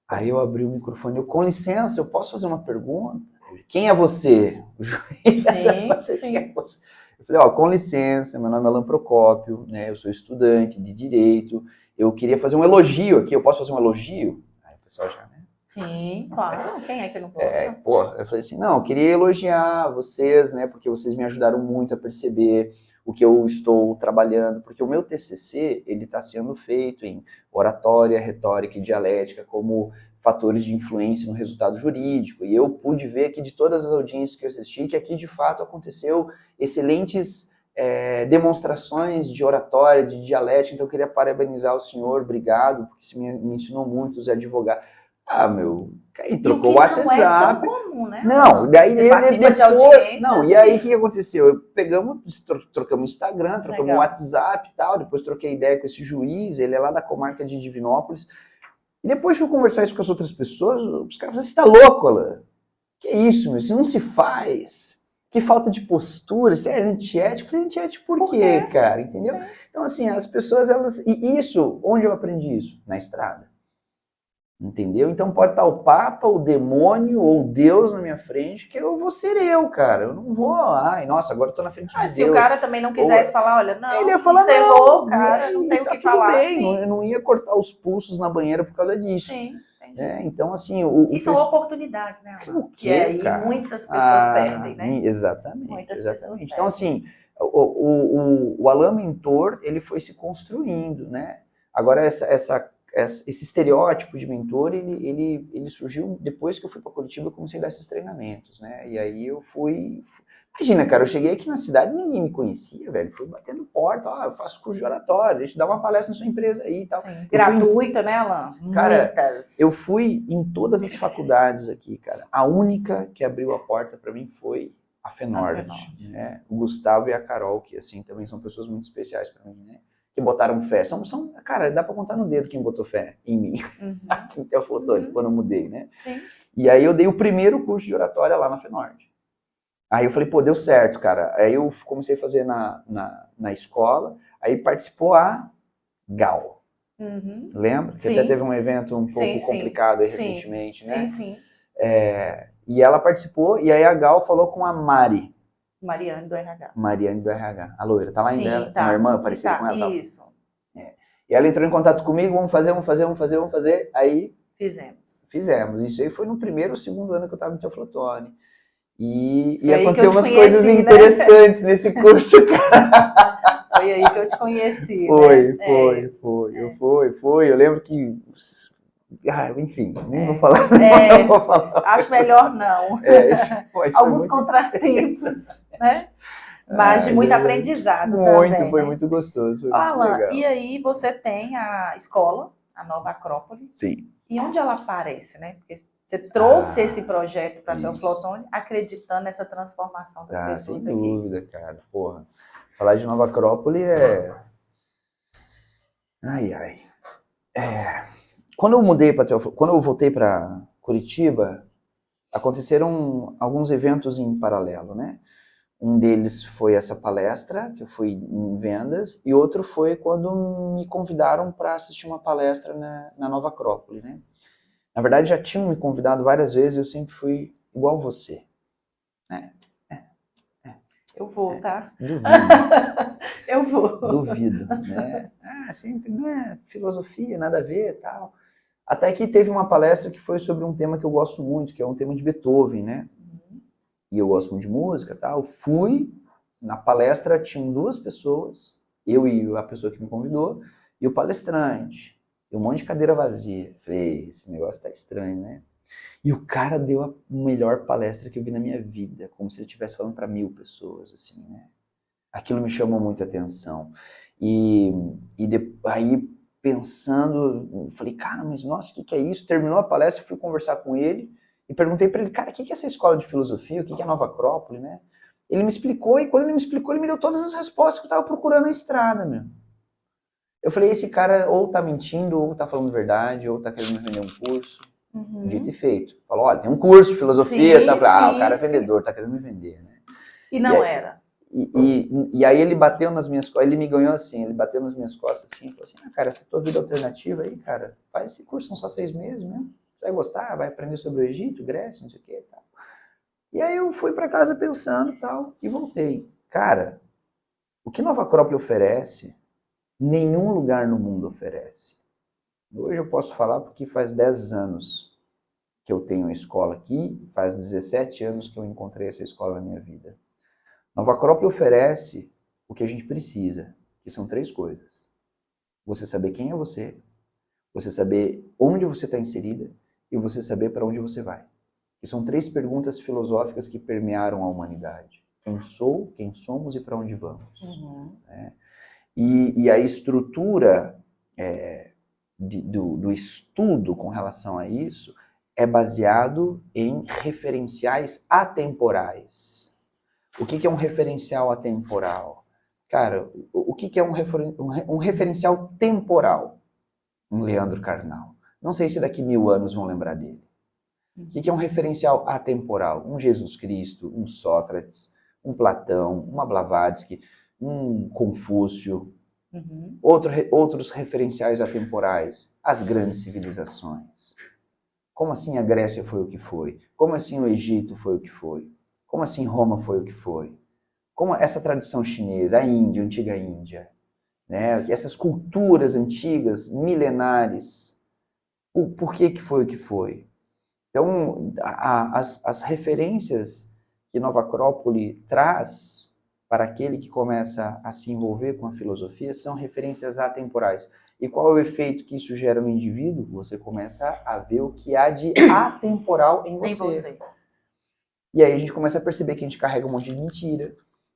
Aí eu abri o microfone, com licença, eu posso fazer uma pergunta? Quem é você? O juiz, quem é você? Eu falei, com licença, meu nome é Alan Procópio, né? Eu sou estudante de Direito, eu queria fazer um elogio aqui, eu posso fazer um elogio? Aí o pessoal já, né? Sim, claro. Quem é que não gosta? Eu falei assim, não, eu queria elogiar vocês, né, porque vocês me ajudaram muito a perceber o que eu estou trabalhando, porque o meu TCC, ele está sendo feito em oratória, retórica e dialética como fatores de influência no resultado jurídico, e eu pude ver que de todas as audiências que eu assisti, que aqui de fato aconteceu excelentes demonstrações de oratória, de dialética, então eu queria parabenizar o senhor, obrigado, porque isso me ensinou muito, os advogados. Ah, meu, aí trocou o WhatsApp. Não é tão comum, né? Não, daí você participa depois, de audiências. Não, e aí o que aconteceu? Trocamos Instagram, trocamos Legal. WhatsApp e tal, depois troquei ideia com esse juiz, ele é lá da comarca de Divinópolis. E depois fui conversar isso com as outras pessoas, os caras falaram, você tá louco, Alan? Que isso, meu? Isso não se faz. Que falta de postura, você é antiético. Eu falei, antiético por quê, cara? Entendeu? Sim. Então, assim, as pessoas, elas... E isso, onde eu aprendi isso? Na estrada. Entendeu? Então pode estar o Papa, o demônio ou Deus na minha frente, que eu vou ser eu, cara. Eu não vou, ai, nossa, agora eu tô na frente de Deus. Se o cara também não quisesse falar, olha, não, ele ia falar, isso errou, cara, não tem o que falar. Bem, eu não ia cortar os pulsos na banheira por causa disso. Sim, entendi. Então, assim... E são oportunidades, né, Alan? Que aí cara? Muitas pessoas perdem, né? Exatamente. Muitas pessoas perdem. Então, assim, o Alan Mentor, ele foi se construindo, né? Agora, esse estereótipo de mentor, ele surgiu depois que eu fui para Curitiba, eu comecei a dar esses treinamentos, né? E aí eu fui... Imagina, cara, eu cheguei aqui na cidade e ninguém me conhecia, velho. Fui batendo porta, eu faço curso de oratória, deixa eu dar uma palestra na sua empresa aí e tal. Gratuita, né, Alan? Cara, muitas. Eu fui em todas as faculdades aqui, cara. A única que abriu a porta para mim foi a FENORD, né? O Gustavo e a Carol, que assim também são pessoas muito especiais para mim, né? que botaram fé. Cara, dá pra contar no dedo quem botou fé em mim. Aqui em Teófilo Otoni, quando eu mudei, né? Sim. E aí eu dei o primeiro curso de oratória lá na FENORD. Aí eu falei, pô, deu certo, cara. Aí eu comecei a fazer na escola, aí participou a Gal. Lembra? Que até teve um evento um pouco complicado aí recentemente, né? Sim. E ela participou, e aí a Gal falou com a Mari. Mariane do RH. Mariane do RH. A loira, tá lá ainda? Tá. Uma irmã parecida com ela? Isso. E ela entrou em contato comigo, vamos fazer. Aí fizemos. Isso aí foi no primeiro ou segundo ano que eu estava em Teófilo Otoni. E aconteceu umas coisas interessantes nesse curso, cara. Foi aí que eu te conheci, Foi. Eu lembro que... enfim, nem vou falar. Não vou falar. Acho melhor não. Alguns contratempos, né? Mas de muito aprendizado também. Foi muito gostoso. Alan, e aí você tem a escola, a Nova Acrópole. Sim. E onde ela aparece, né? Porque você trouxe esse projeto para Teófilo Otoni, acreditando nessa transformação das pessoas sem aqui. Sem dúvida, cara. Porra. Falar de Nova Acrópole Quando eu voltei para Curitiba, aconteceram alguns eventos em paralelo, né? Um deles foi essa palestra, que eu fui em vendas, e outro foi quando me convidaram para assistir uma palestra na Nova Acrópole, né? Na verdade, já tinham me convidado várias vezes e eu sempre fui igual você. Eu vou, tá? Duvido. Eu vou. Duvido, né? Sempre, né? Filosofia, nada a ver e tal. Até que teve uma palestra que foi sobre um tema que eu gosto muito, que é um tema de Beethoven, né? E eu gosto muito de música e tal. Fui, na palestra tinham 2 pessoas, eu e a pessoa que me convidou, e o palestrante. E um monte de cadeira vazia. Falei, esse negócio tá estranho, né? E o cara deu a melhor palestra que eu vi na minha vida, como se ele estivesse falando para 1000 pessoas, assim, né? Aquilo me chamou muita atenção. Aí, pensando, falei, cara, mas nossa, o que é isso? Terminou a palestra, fui conversar com ele e perguntei para ele, cara, o que é essa escola de filosofia? O que é a Nova Acrópole, né? Ele me explicou, e quando ele me explicou, ele me deu todas as respostas que eu estava procurando na estrada, meu. Eu falei, esse cara ou tá mentindo, ou tá falando verdade, ou tá querendo me vender um curso. Dito e feito. Falou, olha, tem um curso de filosofia, tá? Falei, o cara é vendedor, tá querendo me vender, né? E não era. E aí ele bateu nas minhas costas, ele me ganhou assim, ele bateu nas minhas costas assim, falou assim, cara, essa tua vida alternativa aí, cara, faz esse curso, são só 6 meses mesmo, você vai gostar, vai aprender sobre o Egito, Grécia, não sei o que e tal. E aí eu fui para casa pensando e tal, e voltei. Cara, o que Nova Acrópole oferece, nenhum lugar no mundo oferece. Hoje eu posso falar porque faz 10 anos que eu tenho uma escola aqui, faz 17 anos que eu encontrei essa escola na minha vida. Nova Acrópole oferece o que a gente precisa, que são 3 coisas. Você saber quem é você saber onde você está inserida e você saber para onde você vai. Que são 3 perguntas filosóficas que permearam a humanidade. Quem sou, quem somos e para onde vamos. Né? E a estrutura do estudo com relação a isso é baseado em referenciais atemporais. O que é um referencial atemporal? Cara, o que é um referencial temporal? Um Leandro Carnal. Não sei se daqui 1000 anos vão lembrar dele. O que é um referencial atemporal? Um Jesus Cristo, um Sócrates, um Platão, uma Blavatsky, um Confúcio. Outros referenciais atemporais. As grandes civilizações. Como assim a Grécia foi o que foi? Como assim o Egito foi o que foi? Como assim Roma foi o que foi? Como essa tradição chinesa, a Índia, a antiga Índia, né? Essas culturas antigas, milenares, por que foi o que foi? Então, as referências que Nova Acrópole traz para aquele que começa a se envolver com a filosofia são referências atemporais. E qual é o efeito que isso gera no indivíduo? Você começa a ver o que há de atemporal em você. E aí a gente começa a perceber que a gente carrega um monte de mentira,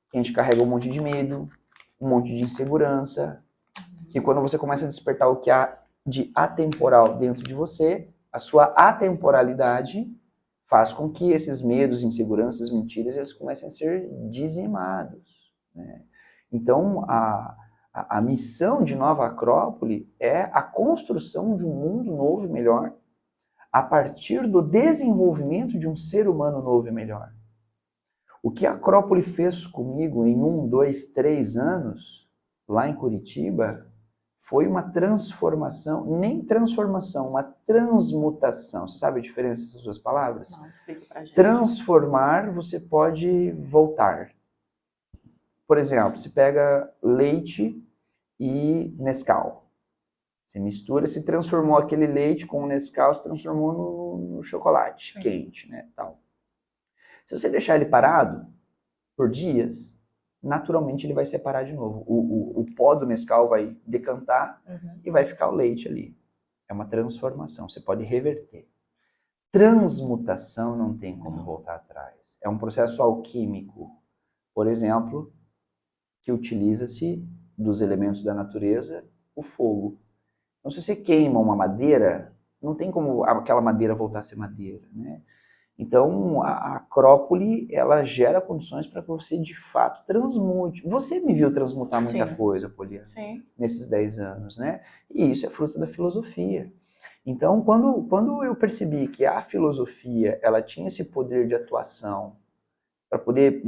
que a gente carrega um monte de medo, um monte de insegurança, que quando você começa a despertar o que há de atemporal dentro de você, a sua atemporalidade faz com que esses medos, inseguranças, mentiras, eles comecem a ser dizimados. Né? Então, A missão de Nova Acrópole é a construção de um mundo novo e melhor a partir do desenvolvimento de um ser humano novo e melhor. O que a Acrópole fez comigo em 1, 2, 3 anos, lá em Curitiba, foi uma transformação, nem transformação, uma transmutação. Você sabe a diferença dessas duas palavras? Não, explica pra gente. Transformar, você pode voltar. Por exemplo, você pega leite e Nescau. Você mistura, se transformou aquele leite com o Nescau, se transformou no chocolate quente, né, tal. Se você deixar ele parado por dias, naturalmente ele vai separar de novo. O pó do Nescau vai decantar e vai ficar o leite ali. É uma transformação, você pode reverter. Transmutação não tem como voltar atrás. É um processo alquímico, por exemplo, que utiliza-se dos elementos da natureza, o fogo. Então, se você queima uma madeira, não tem como aquela madeira voltar a ser madeira, né? Então, a Acrópole, ela gera condições para que você, de fato, transmute. Você me viu transmutar muita coisa, Poliana, nesses 10 anos, né? E isso é fruto da filosofia. Então, quando eu percebi que a filosofia, ela tinha esse poder de atuação para poder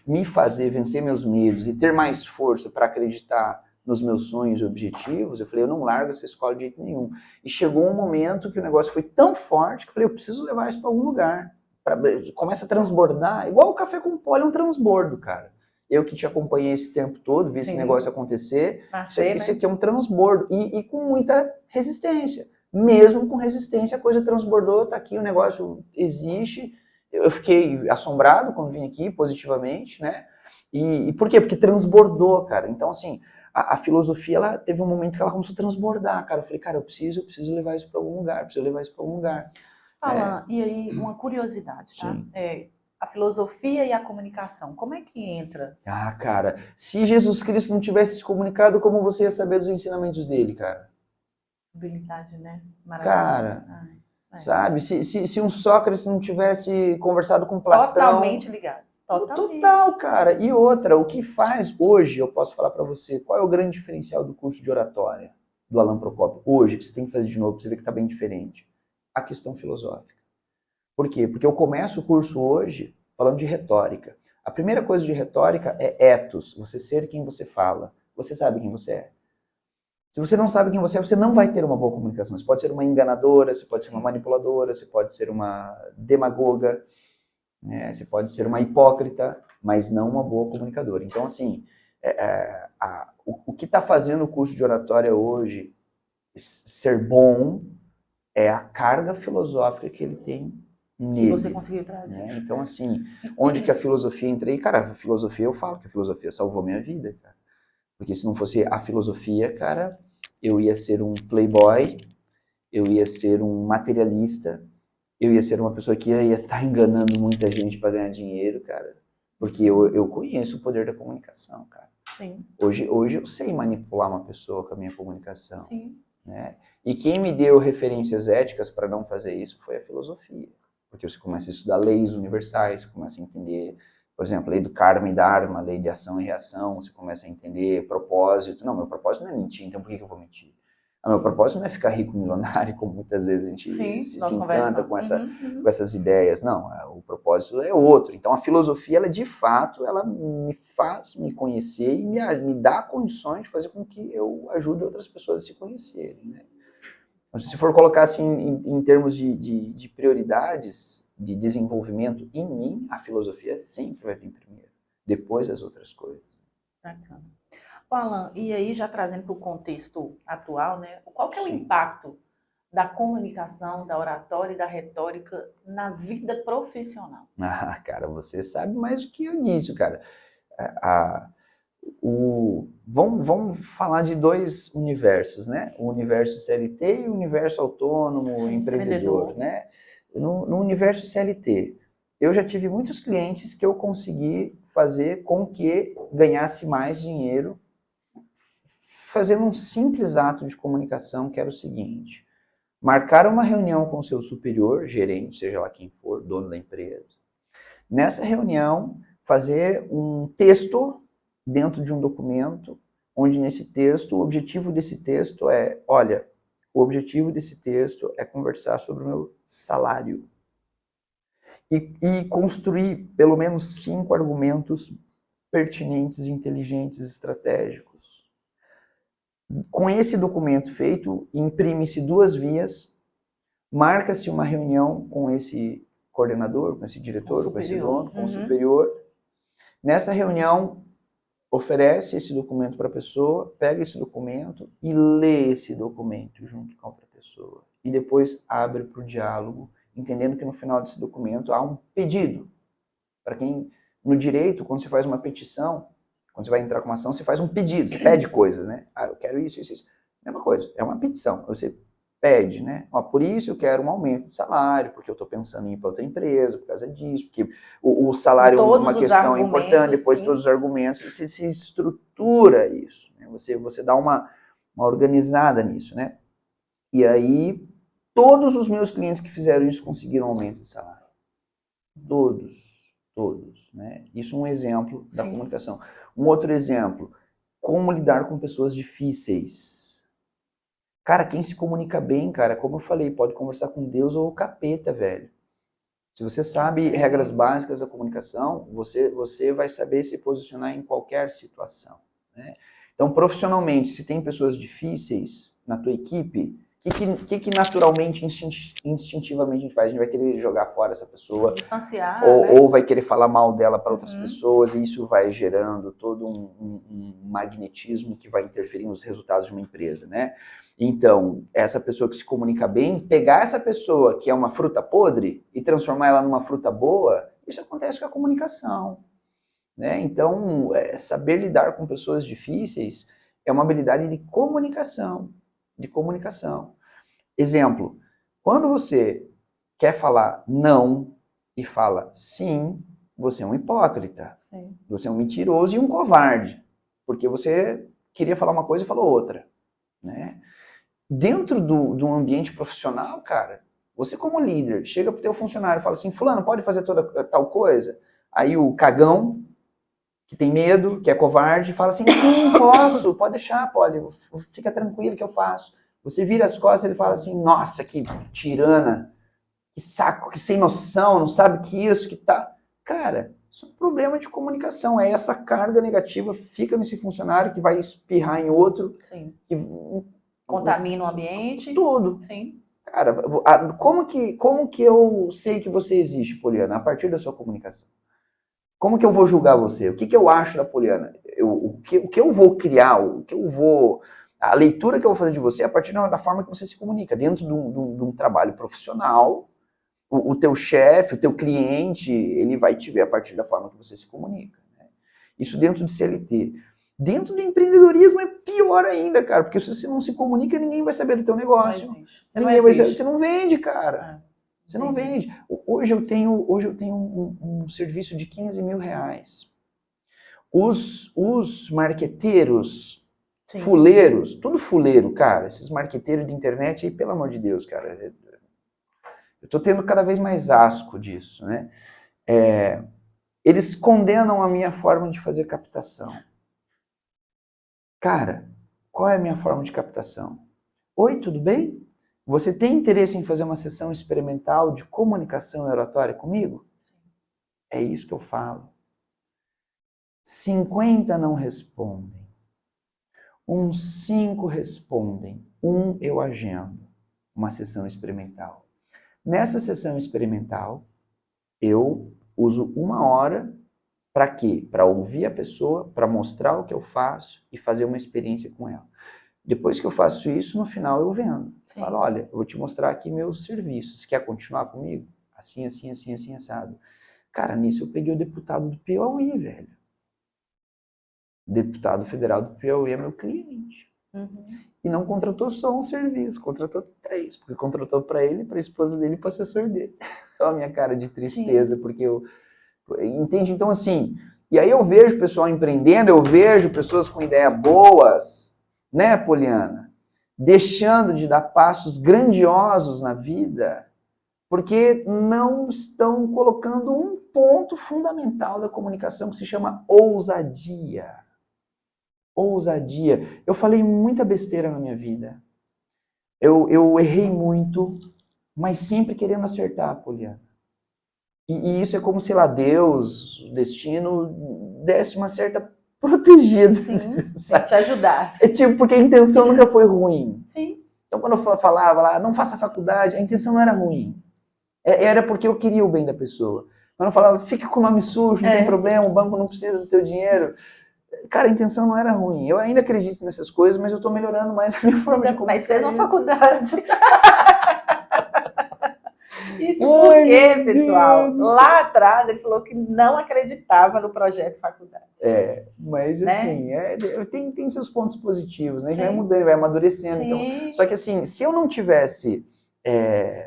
me fazer vencer meus medos e ter mais força para acreditar nos meus sonhos e objetivos, eu falei, eu não largo essa escola de jeito nenhum. E chegou um momento que o negócio foi tão forte que eu falei, eu preciso levar isso para algum lugar. Começa a transbordar, igual o Café com Poli é um transbordo, cara. Eu que te acompanhei esse tempo todo, vi esse negócio acontecer, isso aqui é um transbordo, e com muita resistência. Mesmo com resistência, a coisa transbordou, tá aqui, o negócio existe. Eu fiquei assombrado quando vim aqui, positivamente, né? E por quê? Porque transbordou, cara. Então, assim, a filosofia, ela teve um momento que ela começou a transbordar, cara. Eu falei, cara, eu preciso levar isso para algum lugar, Alan, e aí, uma curiosidade, tá? A filosofia e a comunicação, como é que entra? Ah, cara, se Jesus Cristo não tivesse se comunicado, como você ia saber dos ensinamentos dele, cara? Habilidade, né? Maravilhosa. Cara, sabe? Se um Sócrates não tivesse conversado com Platão... Totalmente ligado. Total, cara. E outra, o que faz hoje, eu posso falar para você, qual é o grande diferencial do curso de oratória do Alan Procópio? Hoje, que você tem que fazer de novo, pra você ver que tá bem diferente. A questão filosófica. Por quê? Porque eu começo o curso hoje falando de retórica. A primeira coisa de retórica é ethos, você ser quem você fala. Você sabe quem você é. Se você não sabe quem você é, você não vai ter uma boa comunicação. Você pode ser uma enganadora, você pode ser uma manipuladora, você pode ser uma demagoga, né? Você pode ser uma hipócrita, mas não uma boa comunicadora. Então, assim, o que está fazendo o curso de oratória hoje ser bom é a carga filosófica que ele tem nele. Que você conseguiu trazer. Né? Então, assim, onde que a filosofia entra aí? Cara, a filosofia, eu falo que a filosofia salvou minha vida, cara. Porque se não fosse a filosofia, cara, eu ia ser um playboy, eu ia ser um materialista, eu ia ser uma pessoa que ia estar enganando muita gente para ganhar dinheiro, cara. Porque eu conheço o poder da comunicação, cara. Sim. Hoje eu sei manipular uma pessoa com a minha comunicação. Sim. Né? E quem me deu referências éticas para não fazer isso foi a filosofia. Porque você começa a estudar leis universais, você começa a entender, por exemplo, lei do karma e dharma, lei de ação e reação, você começa a entender propósito. Não, meu propósito não é mentir, então por que eu vou mentir? O meu propósito não é ficar rico, milionário, como muitas vezes a gente se encanta com essas ideias. Não, o propósito é outro. Então a filosofia, ela de fato, ela me faz me conhecer e me dá condições de fazer com que eu ajude outras pessoas a se conhecerem. Né? Então, se for colocar assim em termos de prioridades de desenvolvimento em mim, a filosofia sempre vai vir primeiro, depois as outras coisas. Bacana. Alan, e aí já trazendo para o contexto atual, né? Qual que é o impacto da comunicação, da oratória e da retórica na vida profissional? Ah, cara, você sabe mais do que eu disse, cara. Vamos falar de dois universos, né? O universo CLT e o universo autônomo, empreendedor, né? No universo CLT, eu já tive muitos clientes que eu consegui fazer com que ganhasse mais dinheiro fazendo um simples ato de comunicação, que era o seguinte: marcar uma reunião com o seu superior, gerente, seja lá quem for, dono da empresa. Nessa reunião, fazer um texto dentro de um documento onde nesse texto, o objetivo desse texto é, olha, o objetivo desse texto é conversar sobre o meu salário. E construir pelo menos 5 argumentos pertinentes, inteligentes, estratégicos. Com esse documento feito, imprime-se 2 vias, marca-se uma reunião com esse coordenador, com esse diretor, com esse dono, com o superior. Nessa reunião, oferece esse documento para a pessoa, pega esse documento e lê esse documento junto com a outra pessoa. E depois abre para o diálogo, entendendo que no final desse documento há um pedido. Para quem, no direito, quando você faz uma petição, quando você vai entrar com uma ação, você faz um pedido, você pede coisas, né? Ah, eu quero isso, isso, isso. Mesma coisa, é uma petição. Você pede, né? Ó, por isso eu quero um aumento de salário, porque eu estou pensando em ir para outra empresa, por causa disso, porque o salário é uma questão importante, depois todos os argumentos, você se estrutura isso, né? Você dá uma organizada nisso, né? E aí, todos os meus clientes que fizeram isso conseguiram aumento de salário. Todos, né? Isso é um exemplo da comunicação. Um outro exemplo, como lidar com pessoas difíceis. Cara, quem se comunica bem, cara, como eu falei, pode conversar com Deus ou o capeta, velho. Se você sabe regras básicas da comunicação, você vai saber se posicionar em qualquer situação, né? Então, profissionalmente, se tem pessoas difíceis na tua equipe, o que naturalmente, instintivamente a gente faz? A gente vai querer jogar fora essa pessoa, distanciar, ou vai querer falar mal dela para outras pessoas, e isso vai gerando todo um magnetismo que vai interferir nos resultados de uma empresa, né? Então, essa pessoa que se comunica bem, pegar essa pessoa que é uma fruta podre e transformar ela numa fruta boa, isso acontece com a comunicação, né? Então, saber lidar com pessoas difíceis é uma habilidade de comunicação, Exemplo, quando você quer falar não e fala sim, você é um hipócrita, você é um mentiroso e um covarde, porque você queria falar uma coisa e falou outra, né? Dentro do ambiente profissional, cara, você como líder, chega pro teu funcionário e fala assim, fulano, pode fazer toda tal coisa? Aí o cagão, que tem medo, que é covarde, fala assim, sim, posso, pode deixar, pode, fica tranquilo que eu faço. Você vira as costas e ele fala assim, nossa, que tirana, que saco, que sem noção, não sabe que isso, que tá... Cara, isso é um problema de comunicação, é essa carga negativa, fica nesse funcionário que vai espirrar em outro, que contamina o ambiente. Tudo. Sim. Cara, como que eu sei que você existe, Poliana? A partir da sua comunicação. Como que eu vou julgar você? O que eu acho da Poliana? O que eu vou criar? A leitura que eu vou fazer de você é a partir da forma que você se comunica. Dentro de um trabalho profissional, o teu chefe, o teu cliente, ele vai te ver a partir da forma que você se comunica, né? Isso dentro de CLT. Dentro do empreendedorismo é pior ainda, cara, porque se você não se comunica, ninguém vai saber do teu negócio. Você não vende, cara. Você não vende. Hoje eu tenho um serviço de 15 mil reais. Os marqueteiros, fuleiros, tudo fuleiro, cara, esses marqueteiros de internet aí, pelo amor de Deus, cara, eu tô tendo cada vez mais asco disso, né? Eles condenam a minha forma de fazer captação. Cara, qual é a minha forma de captação? Oi, tudo bem? Você tem interesse em fazer uma sessão experimental de comunicação e oratória comigo? É isso que eu falo. 50 não respondem. Uns 5 respondem. Eu agendo uma sessão experimental. Nessa sessão experimental, eu uso 1 hora para quê? Para ouvir a pessoa, para mostrar o que eu faço e fazer uma experiência com ela. Depois que eu faço isso, no final eu vendo. Falo, olha, eu vou te mostrar aqui meus serviços. Você quer continuar comigo? Assim, assim, assim, assim, assado. Cara, nisso eu peguei o deputado do Piauí, velho. O deputado federal do Piauí é meu cliente. E não contratou só um serviço, contratou 3. Porque contratou para ele, para a esposa dele e para o assessor dele. Olha a minha cara de tristeza, porque eu... Entende? Então, assim... E aí eu vejo o pessoal empreendendo, eu vejo pessoas com ideias boas, né, Poliana? Deixando de dar passos grandiosos na vida, porque não estão colocando um ponto fundamental da comunicação que se chama ousadia. ousadia. Eu falei muita besteira na minha vida. Eu errei muito, mas sempre querendo acertar, Poliana. E isso é como, sei lá, Deus, o destino, desse uma certa protegida. Sim, te ajudasse. É tipo, porque a intenção nunca foi ruim. Sim. Então, quando eu falava lá, não faça faculdade, a intenção não era ruim. Era porque eu queria o bem da pessoa. Quando eu falava, fica com o nome sujo, não tem problema, o banco não precisa do teu dinheiro. Cara, a intenção não era ruim. Eu ainda acredito nessas coisas, mas eu tô melhorando mais a minha forma de comunicar. Mas fez uma faculdade. Isso porque, pessoal, lá atrás ele falou que não acreditava no projeto faculdade. Mas assim, tem seus pontos positivos, né? Sim. Vai mudando, vai amadurecendo. Sim. Então, só que assim, se eu não tivesse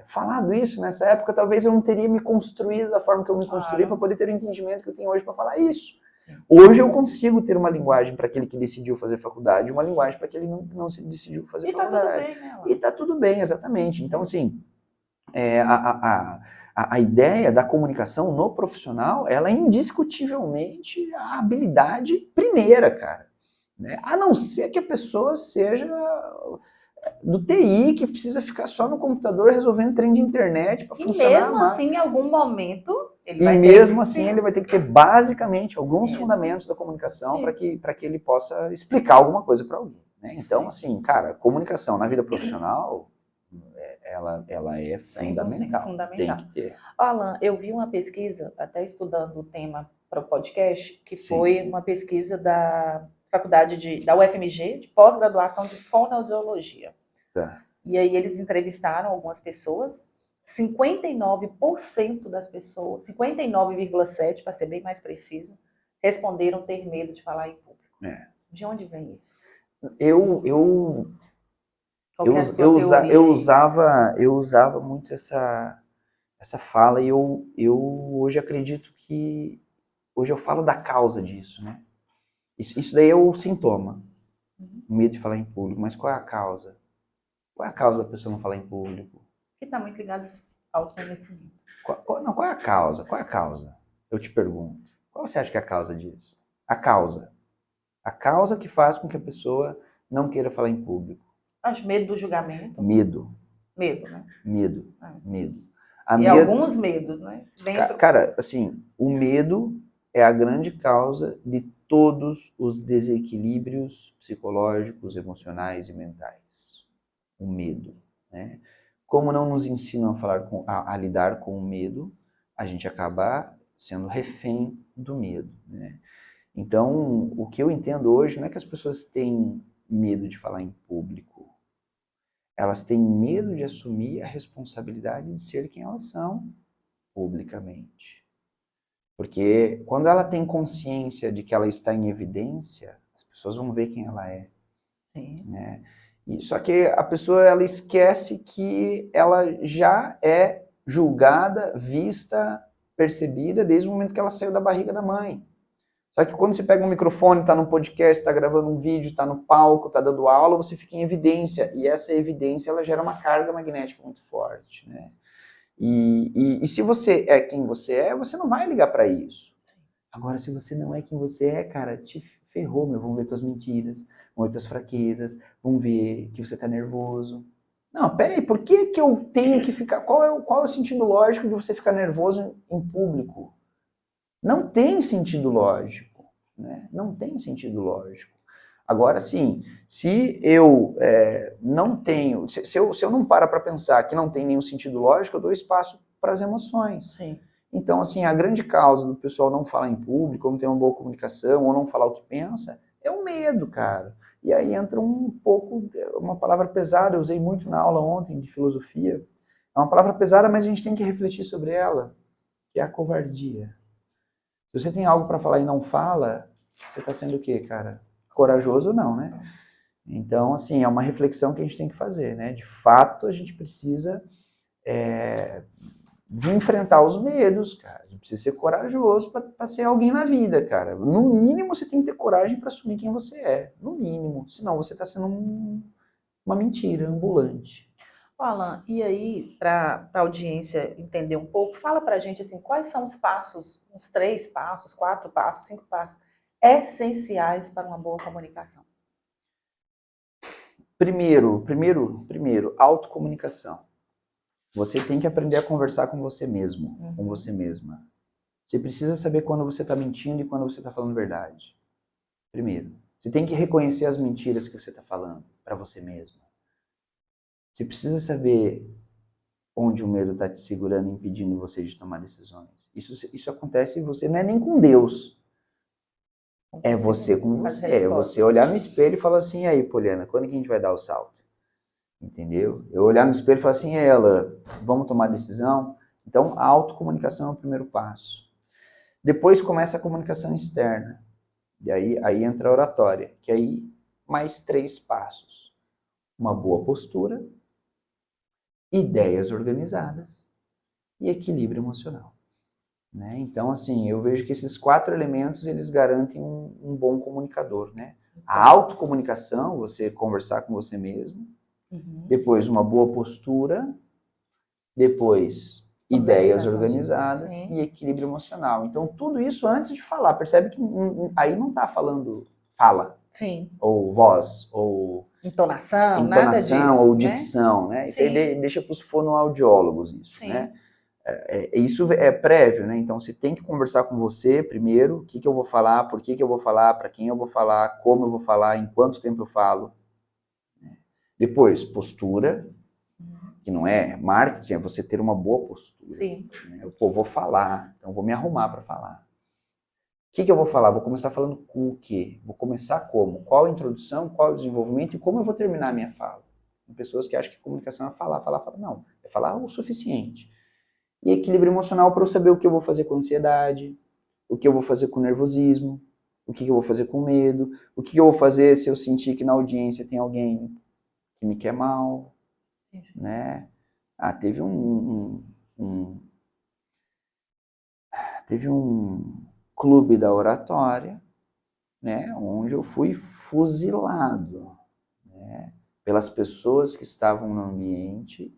falado isso nessa época, talvez eu não teria me construído da forma que eu me construí para poder ter o entendimento que eu tenho hoje para falar isso. Sim. Hoje eu consigo ter uma linguagem para aquele que decidiu fazer faculdade, uma linguagem para aquele que não se decidiu fazer faculdade. E tá tudo bem, né? E tá tudo bem, exatamente. Então, assim, a ideia da comunicação no profissional, ela é indiscutivelmente a habilidade primeira, cara. Né? A não ser que a pessoa seja do TI, que precisa ficar só no computador resolvendo trem de internet para funcionar. E mesmo assim, em algum momento, ele vai ter que ter basicamente alguns fundamentos da comunicação para que ele possa explicar alguma coisa para alguém. Né? Então, assim, cara, comunicação na vida profissional... Ela é fundamental. Tem que ter. Alan, eu vi uma pesquisa, até estudando o tema para o podcast, que foi uma pesquisa da faculdade da UFMG, de pós-graduação de fonoaudiologia. Tá. E aí eles entrevistaram algumas pessoas, 59% das pessoas, 59,7% para ser bem mais preciso, responderam ter medo de falar em público. De onde vem isso? Eu usava muito essa fala e eu hoje acredito que hoje eu falo da causa disso, né? Isso daí é o sintoma, o medo de falar em público, mas qual é a causa? Qual é a causa da pessoa não falar em público? Que está muito ligado ao conhecimento. Qual é a causa? Qual é a causa? Eu te pergunto. Qual você acha que é a causa disso? A causa que faz com que a pessoa não queira falar em público. Acho medo do julgamento. Medo, né? Medo. Alguns medos, né? Cara, assim, o medo é a grande causa de todos os desequilíbrios psicológicos, emocionais e mentais. O medo, né? Como não nos ensinam a lidar com o medo, a gente acaba sendo refém do medo, né? Então, o que eu entendo hoje não é que as pessoas têm medo de falar em público. Elas têm medo de assumir a responsabilidade de ser quem elas são publicamente. Porque quando ela tem consciência de que ela está em evidência, as pessoas vão ver quem ela é. Sim. Né? Só que a pessoa ela esquece que ela já é julgada, vista, percebida desde o momento que ela saiu da barriga da mãe. Só que quando você pega um microfone, está num podcast, está gravando um vídeo, está no palco, está dando aula, você fica em evidência. E essa evidência ela gera uma carga magnética muito forte. Né? E se você é quem você é, você não vai ligar para isso. Agora, se você não é quem você é, cara, te ferrou, meu. Vão ver tuas mentiras, vão ver tuas fraquezas, vão ver que você está nervoso. Não, peraí, por que eu tenho que ficar... Qual é o sentido lógico de você ficar nervoso em público? Não tem sentido lógico, né? Não tem sentido lógico. Agora, sim, se eu não tenho... Se eu não parar para pensar que não tem nenhum sentido lógico, eu dou espaço para as emoções. Sim. Então, assim, a grande causa do pessoal não falar em público, ou não ter uma boa comunicação, ou não falar o que pensa, é o medo, cara. E aí entra um pouco, uma palavra pesada, eu usei muito na aula ontem de filosofia. É uma palavra pesada, mas a gente tem que refletir sobre ela, que é a covardia. Se você tem algo para falar e não fala, você está sendo o quê, cara? Corajoso ou não, né? Então, assim, é uma reflexão que a gente tem que fazer, né? De fato, a gente precisa vir enfrentar os medos, cara. A gente precisa ser corajoso para ser alguém na vida, cara. No mínimo, você tem que ter coragem para assumir quem você é. No mínimo. Senão, você está sendo uma mentira ambulante. Alan, e aí, para a audiência entender um pouco, fala para a gente assim, quais são os passos, uns 3 passos, 4 passos, 5 passos, essenciais para uma boa comunicação? Primeiro, autocomunicação. Você tem que aprender a conversar com você mesmo, com você mesma. Você precisa saber quando você está mentindo e quando você está falando verdade. Primeiro. Você tem que reconhecer as mentiras que você está falando para você mesmo. Você precisa saber onde o medo está te segurando, impedindo você de tomar decisões. Isso acontece e você não é nem com Deus. É você com você. É você olhar no espelho e falar assim, e aí, Poliana, quando que a gente vai dar o salto? Entendeu? Eu olhar no espelho e falar assim, ela, vamos tomar decisão? Então, a autocomunicação é o primeiro passo. Depois começa a comunicação externa. E aí entra a oratória, que aí mais 3 passos. Uma boa postura, ideias organizadas e equilíbrio emocional. Né? Então, assim, eu vejo que esses 4 elementos, eles garantem um bom comunicador. Né? A autocomunicação, você conversar com você mesmo, depois uma boa postura, depois ideias organizadas e equilíbrio emocional. Então, tudo isso antes de falar. Percebe que aí não está falando fala. Sim. Ou voz, ou entonação, nada disso, ou dicção, né? Isso aí deixa para os fonoaudiólogos isso, né? Isso é prévio, né? Então, você tem que conversar com você primeiro, o que eu vou falar, por que eu vou falar, para quem eu vou falar, como eu vou falar, em quanto tempo eu falo. Depois, postura, que não é marketing, é você ter uma boa postura. Sim. Né? Eu vou falar, então eu vou me arrumar para falar. O que eu vou falar? Vou começar falando com o quê? Vou começar como? Qual a introdução, qual o desenvolvimento e como eu vou terminar a minha fala? Tem pessoas que acham que comunicação é falar. Não, é falar o suficiente. E equilíbrio emocional para eu saber o que eu vou fazer com ansiedade, o que eu vou fazer com nervosismo, o que eu vou fazer com medo, o que eu vou fazer se eu sentir que na audiência tem alguém que me quer mal, né? Teve um clube da oratória, né, onde eu fui fuzilado, né, pelas pessoas que estavam no ambiente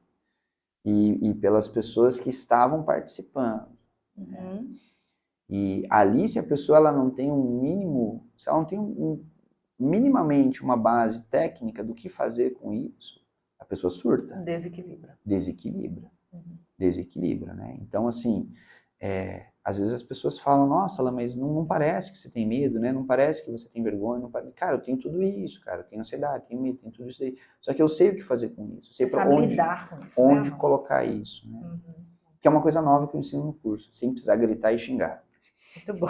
e pelas pessoas que estavam participando. Né? E ali, se a pessoa ela não tem um mínimo, se ela não tem minimamente uma base técnica do que fazer com isso, a pessoa surta. Desequilibra, né? Então, assim, às vezes as pessoas falam, nossa, mas não parece que você tem medo, né? Não parece que você tem vergonha. Cara, eu tenho tudo isso, cara. Eu tenho ansiedade, tenho medo, tenho tudo isso aí. Só que eu sei o que fazer com isso. Eu sei para onde, lidar com isso, onde colocar isso, né? Que é uma coisa nova que eu ensino no curso, sem precisar gritar e xingar. Muito bom.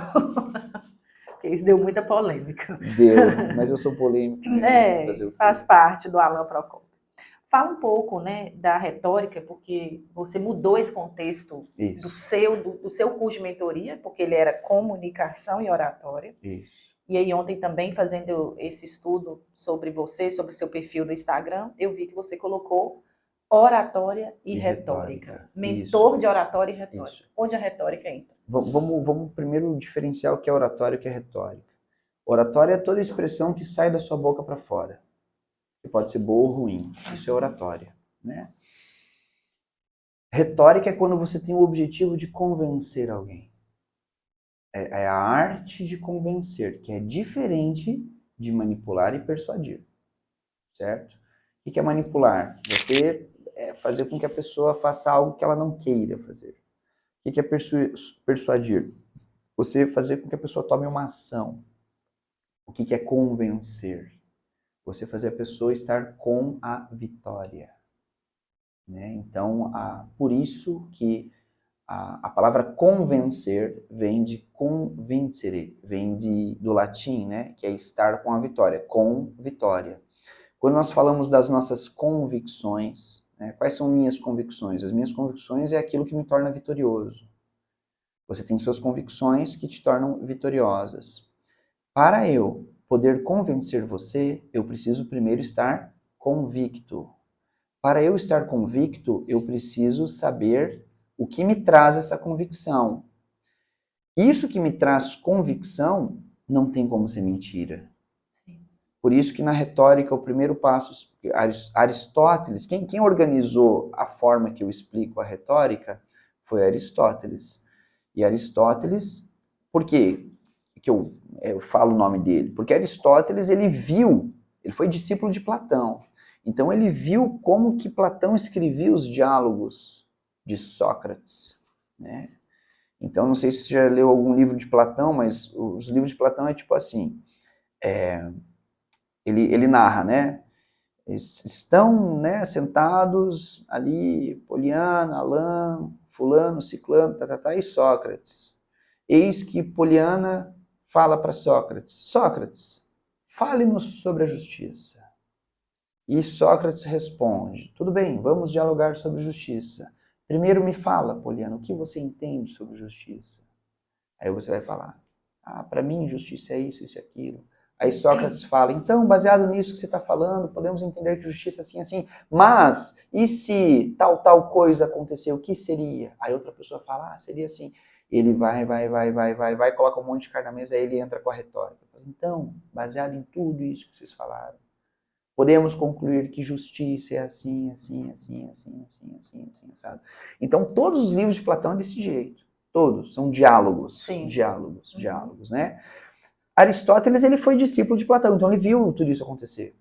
Porque isso deu muita polêmica. Deu, mas eu sou polêmico. Né? Faz parte do Alan Procópio. Fala um pouco, né, da retórica, porque você mudou esse contexto do seu curso de mentoria, porque ele era comunicação e oratória. Isso. E aí ontem também, fazendo esse estudo sobre você, sobre o seu perfil no Instagram, eu vi que você colocou oratória e retórica. Mentor de oratória e retórica. Isso. Onde a retórica entra? Vamos primeiro diferenciar o que é oratória e o que é retórica. Oratória é toda expressão que sai da sua boca para fora. Que pode ser boa ou ruim. Isso é oratória. Né? Retórica é quando você tem o objetivo de convencer alguém. É a arte de convencer, que é diferente de manipular e persuadir. Certo? O que é manipular? Você fazer com que a pessoa faça algo que ela não queira fazer. O que é persuadir? Você fazer com que a pessoa tome uma ação. O que é convencer? Você fazer a pessoa estar com a vitória. Né? Então, por isso que a palavra convencer vem de convincere, vem do latim, né? Que é estar com a vitória, com vitória. Quando nós falamos das nossas convicções, né? Quais são minhas convicções? As minhas convicções é aquilo que me torna vitorioso. Você tem suas convicções que te tornam vitoriosas. Para eu poder convencer você, eu preciso primeiro estar convicto. Para eu estar convicto, eu preciso saber o que me traz essa convicção. Isso que me traz convicção não tem como ser mentira. Por isso que na retórica, o primeiro passo, Aristóteles, quem organizou a forma que eu explico a retórica foi Aristóteles. E Aristóteles, por quê? Que eu eu falo o nome dele? Porque Aristóteles, ele foi discípulo de Platão. Então ele viu como que Platão escrevia os diálogos de Sócrates, né? Então, não sei se você já leu algum livro de Platão, mas os livros de Platão é tipo assim, ele narra, né? Eles estão, né, sentados ali, Poliana, Alã, fulano, ciclano, e Sócrates. Eis que Poliana fala para Sócrates, Sócrates, fale-nos sobre a justiça. E Sócrates responde, tudo bem, vamos dialogar sobre justiça. Primeiro me fala, Poliana, o que você entende sobre justiça? Aí você vai falar, para mim justiça é isso, isso e aquilo. Aí Sócrates fala, então, baseado nisso que você está falando, podemos entender que justiça é assim, assim, mas, e se tal coisa acontecer, o que seria? Aí outra pessoa fala, seria assim. Ele vai, coloca um monte de carne na mesa, aí ele entra com a retórica. Então, baseado em tudo isso que vocês falaram, podemos concluir que justiça é assim, assim, assim, assim, assim, assim, assim, sabe? Então, todos os livros de Platão é desse jeito. Todos, são diálogos, Sim. diálogos, né? Aristóteles, ele foi discípulo de Platão, então ele viu tudo isso acontecer.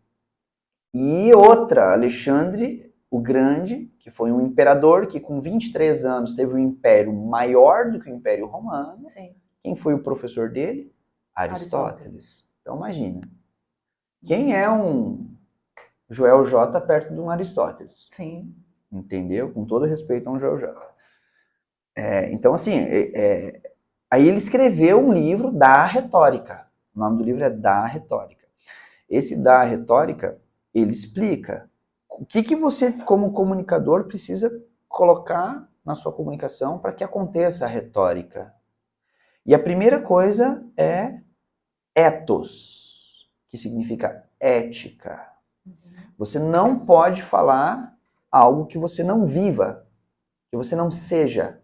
E outra, Alexandre o Grande, que foi um imperador que com 23 anos teve um império maior do que o Império Romano. Sim. Quem foi o professor dele? Aristóteles. Então imagina, quem é um Joel J perto de um Aristóteles? Sim. Entendeu? Com todo respeito a um Joel J. Então assim, aí ele escreveu um livro da retórica. O nome do livro é Da Retórica. Esse Da Retórica, ele explica o que você, como comunicador, precisa colocar na sua comunicação para que aconteça a retórica. E a primeira coisa é ethos, que significa ética. Você não pode falar algo que você não viva, que você não seja.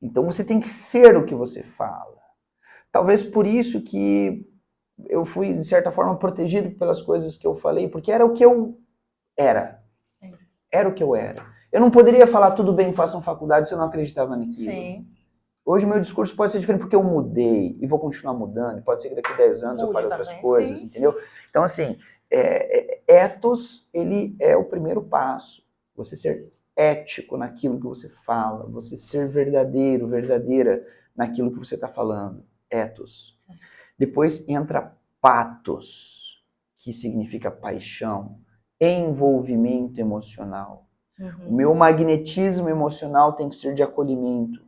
Então você tem que ser o que você fala. Talvez por isso que eu fui, de certa forma, protegido pelas coisas que eu falei, porque era o que eu era. Era o que eu era. Eu não poderia falar tudo bem, façam faculdade se eu não acreditava naquilo. Sim. Hoje o meu discurso pode ser diferente porque eu mudei e vou continuar mudando. Pode ser que daqui a 10 anos eu fale outras coisas, sim. Entendeu? Então, assim, ethos, ele é o primeiro passo. Você ser ético naquilo que você fala, você ser verdadeiro, verdadeira naquilo que você está falando. Ethos. Depois entra pathos, que significa paixão, envolvimento emocional. O meu magnetismo emocional tem que ser de acolhimento.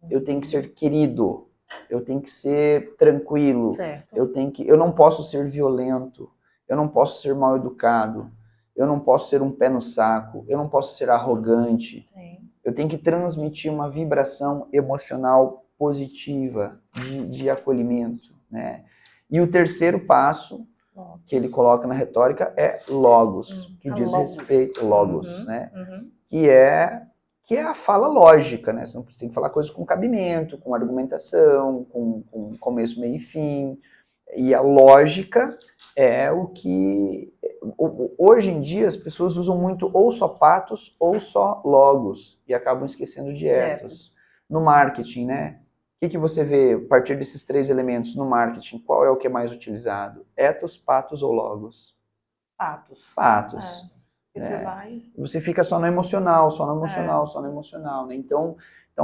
Eu tenho que ser querido. Eu tenho que ser tranquilo. Certo. Eu não posso ser violento. Eu não posso ser mal educado. Eu não posso ser um pé no saco. Eu não posso ser arrogante. Sim. Eu tenho que transmitir uma vibração emocional positiva, de acolhimento, né? E o terceiro passo que ele coloca na retórica é logos, que diz respeito, logos, né? Que é a fala lógica, né? Você não tem que falar coisas com cabimento, com argumentação, com começo, meio e fim. E a lógica é o que... Hoje em dia as pessoas usam muito ou só patos ou só logos e acabam esquecendo de ethos. No marketing, né? O que você vê a partir desses três elementos no marketing? Qual é o que é mais utilizado? Ethos, patos ou logos? Patos. Patos. Você fica só no emocional, só no emocional, só no emocional, né? Então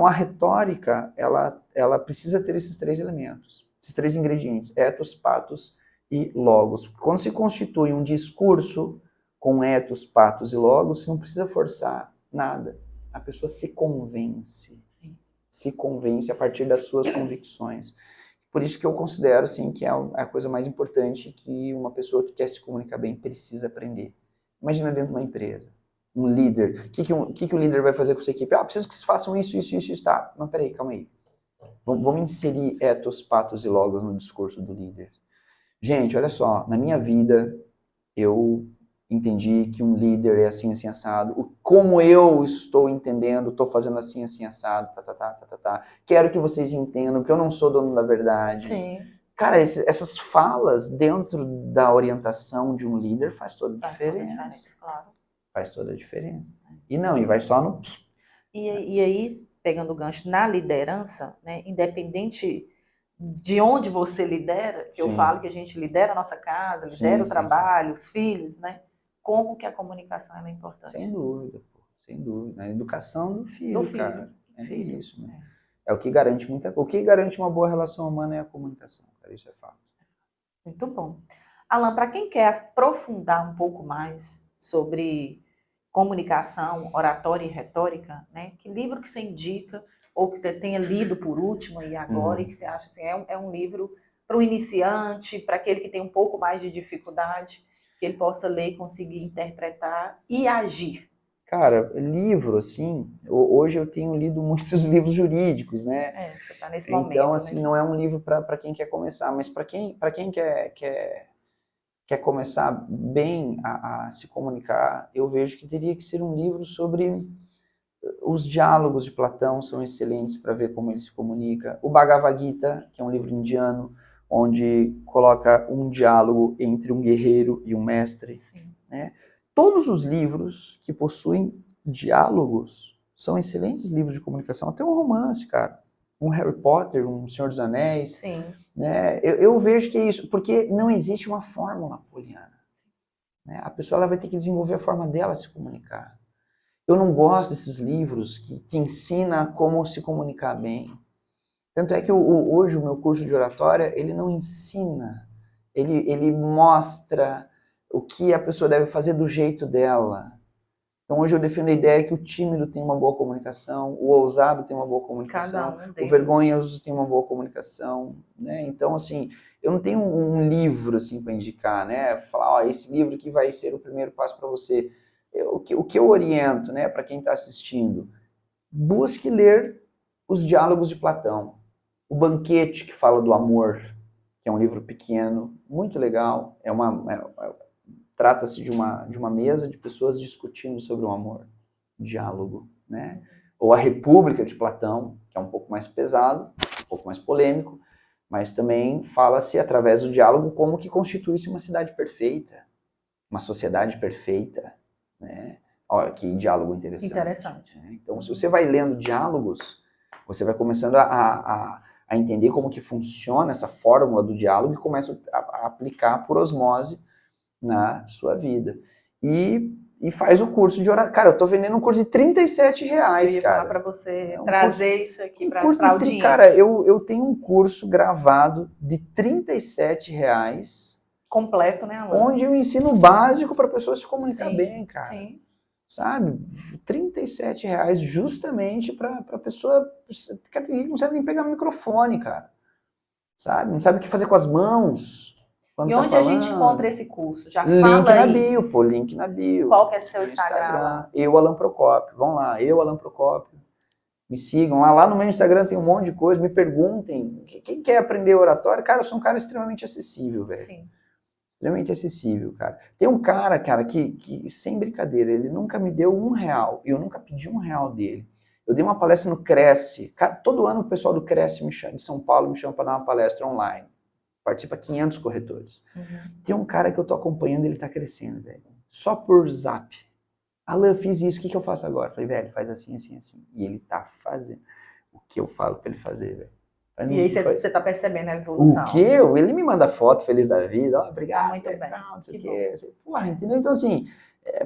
a retórica, ela precisa ter esses três elementos, esses três ingredientes, ethos, patos e logos. Quando se constitui um discurso com ethos, patos e logos, você não precisa forçar nada. A pessoa se convence. Se convence a partir das suas convicções. Por isso que eu considero assim, que é a coisa mais importante que uma pessoa que quer se comunicar bem precisa aprender. Imagina dentro de uma empresa, um líder. O que o líder vai fazer com a sua equipe? Preciso que vocês façam isso, tá. Não, peraí, calma aí. Vamos inserir ethos, patos e logos no discurso do líder. Gente, olha só, na minha vida, eu entendi que um líder é assim, assim, assado. Como eu estou entendendo, estou fazendo assim, assim, assado. Quero que vocês entendam que eu não sou dono da verdade. Sim. Cara, essas falas dentro da orientação de um líder faz toda a diferença. Claro. Faz toda a diferença. E vai só no... E aí, pegando o gancho na liderança, né, independente de onde você lidera, que eu Sim. falo que a gente lidera a nossa casa, lidera o Sim, trabalho, os filhos, né? Como que a comunicação ela é importante. Sem dúvida, pô. Sem dúvida. A educação do Do filho, filho. cara. É Filho. isso, né? É o que garante o que garante uma boa relação humana é a comunicação, cara. Isso é fato. Muito bom. Alan, para quem quer aprofundar um pouco mais sobre comunicação, oratória e retórica, né? Que livro que você indica, ou que você tenha lido por último e agora, e que você acha assim, é um livro para o iniciante, para aquele que tem um pouco mais de dificuldade, que ele possa ler e conseguir interpretar e agir? Cara, livro, assim, hoje eu tenho lido muitos livros jurídicos, né? Você está nesse Então, momento, assim, né? não é um livro para quem quer começar, mas para quem quer começar bem a se comunicar, eu vejo que teria que ser um livro sobre os diálogos de Platão, são excelentes para ver como ele se comunica. O Bhagavad Gita, que é um livro indiano, onde coloca um diálogo entre um guerreiro e um mestre. Né? Todos os livros que possuem diálogos são excelentes livros de comunicação, até um romance, cara. Um Harry Potter, um Senhor dos Anéis. Sim. Né? Eu vejo que é isso, porque não existe uma fórmula poliana. Né? A pessoa ela vai ter que desenvolver a forma dela se comunicar. Eu não gosto desses livros que te ensinam como se comunicar bem. Tanto é que hoje o meu curso de oratória, ele não ensina, ele mostra o que a pessoa deve fazer do jeito dela. Então hoje eu defendo a ideia que o tímido tem uma boa comunicação, o ousado tem uma boa comunicação, o vergonhoso tem uma boa comunicação, né? Então assim, eu não tenho um livro assim para indicar, né? Falar, ó, esse livro aqui vai ser o primeiro passo para você. O que eu oriento, né, para quem está assistindo, busque ler os diálogos de Platão. O Banquete, que fala do amor, que é um livro pequeno, muito legal, trata-se de uma mesa de pessoas discutindo sobre o amor, diálogo, né? Ou a República de Platão, que é um pouco mais pesado, um pouco mais polêmico, mas também fala-se através do diálogo como que constitui-se uma cidade perfeita, uma sociedade perfeita, né? Olha que diálogo interessante. Interessante. Né? Então, se você vai lendo diálogos, você vai começando a entender como que funciona essa fórmula do diálogo e começa a aplicar por osmose na sua vida. E faz o curso de oratória. Cara, eu tô vendendo um curso de R$37, cara. Eu ia falar para você trazer curso, isso aqui para a audiência. Cara, eu tenho um curso gravado de R$37. Completo, né, Alan? Onde eu ensino o básico para a pessoa se comunicar bem, cara. Sim. Sabe? R$37 justamente para a pessoa que não sabe nem pegar o microfone, cara. Sabe? Não sabe o que fazer com as mãos. E onde a gente encontra esse curso? Já link fala na aí. bio, pô, link na bio. Qual que é seu Instagram? Eu, Alan Procópio. Vão lá, eu, Alan Procópio. Me sigam. Lá no meu Instagram tem um monte de coisa, me perguntem. Quem quer aprender oratória? Cara, eu sou um cara extremamente acessível, velho. Sim. Extremamente acessível, cara. Tem um cara, que sem brincadeira, ele nunca me deu R$1, e eu nunca pedi R$1 dele. Eu dei uma palestra no Cresce. Cara, todo ano o pessoal do Cresce de São Paulo me chama para dar uma palestra online. Participa 500 corretores. Tem um cara que eu tô acompanhando, ele tá crescendo, velho. Só por zap. Alan, fiz isso, o que eu faço agora? Falei, velho, faz assim, assim, assim. E ele tá fazendo o que eu falo para ele fazer, velho. E aí você tá percebendo a evolução. O quê? Ele me manda foto feliz da vida, ó, obrigado, muito bem. Não sei o quê. Porra, entendeu? Então, assim,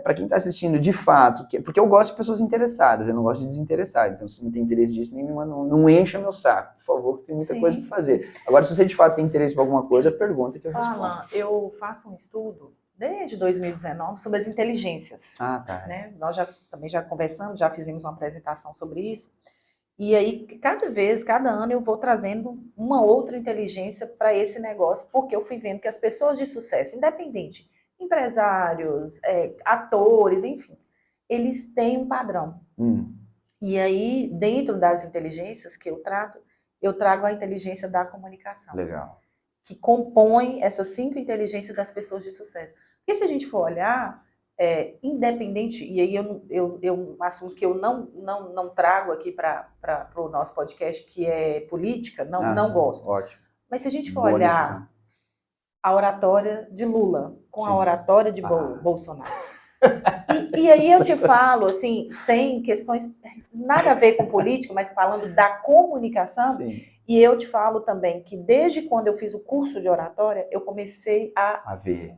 para quem tá assistindo de fato, porque eu gosto de pessoas interessadas, eu não gosto de desinteressado. Então, se não tem interesse disso, nem me manda, não encha meu saco, por favor, que tem muita coisa para fazer. Agora, se você de fato tem interesse por alguma coisa, pergunta que eu respondo. Alan, eu faço um estudo desde 2019 sobre as inteligências. Ah, tá. Né? Nós também já conversamos, já fizemos uma apresentação sobre isso. E aí, cada ano eu vou trazendo uma outra inteligência para esse negócio, porque eu fui vendo que as pessoas de sucesso, independente, empresários, atores, enfim, eles têm um padrão. E aí, dentro das inteligências que eu trago a inteligência da comunicação. Legal. Que compõe essas 5 inteligências das pessoas de sucesso. Porque se a gente for olhar, independente, e aí um assunto que eu não trago aqui para o nosso podcast, que é política, não gosto. Ótimo. Mas se a gente for olhar a oratória de Lula com a oratória de Bolsonaro, e aí eu te falo, assim, sem questões, nada a ver com política, mas falando da comunicação, E eu te falo também que desde quando eu fiz o curso de oratória, eu comecei A ver.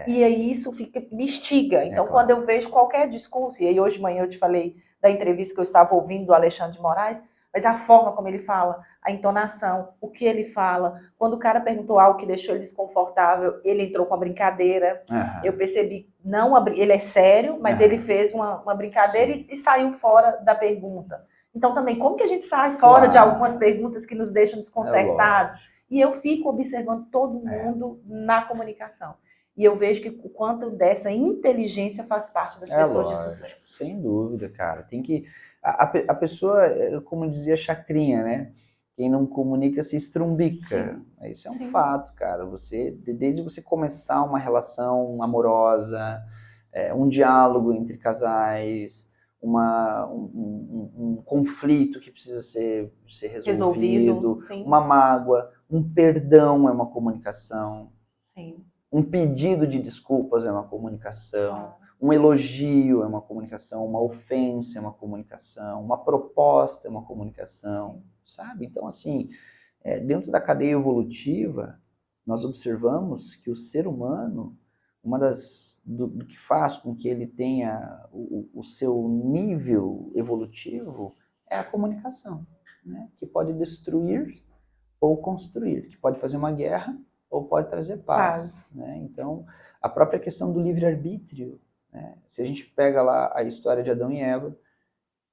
E aí isso me instiga. Então, claro. quando eu vejo qualquer discurso, e aí hoje de manhã eu te falei da entrevista que eu estava ouvindo do Alexandre de Moraes, mas a forma como ele fala, a entonação, o que ele fala. Quando o cara perguntou algo que deixou ele desconfortável, ele entrou com a brincadeira. Eu percebi, ele é sério, mas ele fez uma brincadeira e saiu fora da pergunta. Então, também, como que a gente sai fora de algumas perguntas que nos deixam desconcertados? E eu fico observando todo mundo na comunicação. E eu vejo que o quanto dessa inteligência faz parte das pessoas de sucesso. Sem dúvida, cara. Tem que... A pessoa, como dizia Chacrinha, né? Quem não comunica se estrumbica. Isso é um fato, cara. Desde você começar uma relação amorosa, um diálogo entre casais, um conflito que precisa ser resolvido, uma mágoa, um perdão é uma comunicação. Sim. Um pedido de desculpas é uma comunicação, um elogio é uma comunicação, uma ofensa é uma comunicação, uma proposta é uma comunicação, sabe? Então, assim, dentro da cadeia evolutiva, nós observamos que o ser humano, do que faz com que ele tenha o seu nível evolutivo é a comunicação, né? Que pode destruir ou construir, que pode fazer uma guerra ou pode trazer paz. Né? Então, a própria questão do livre-arbítrio, né? Se a gente pega lá a história de Adão e Eva,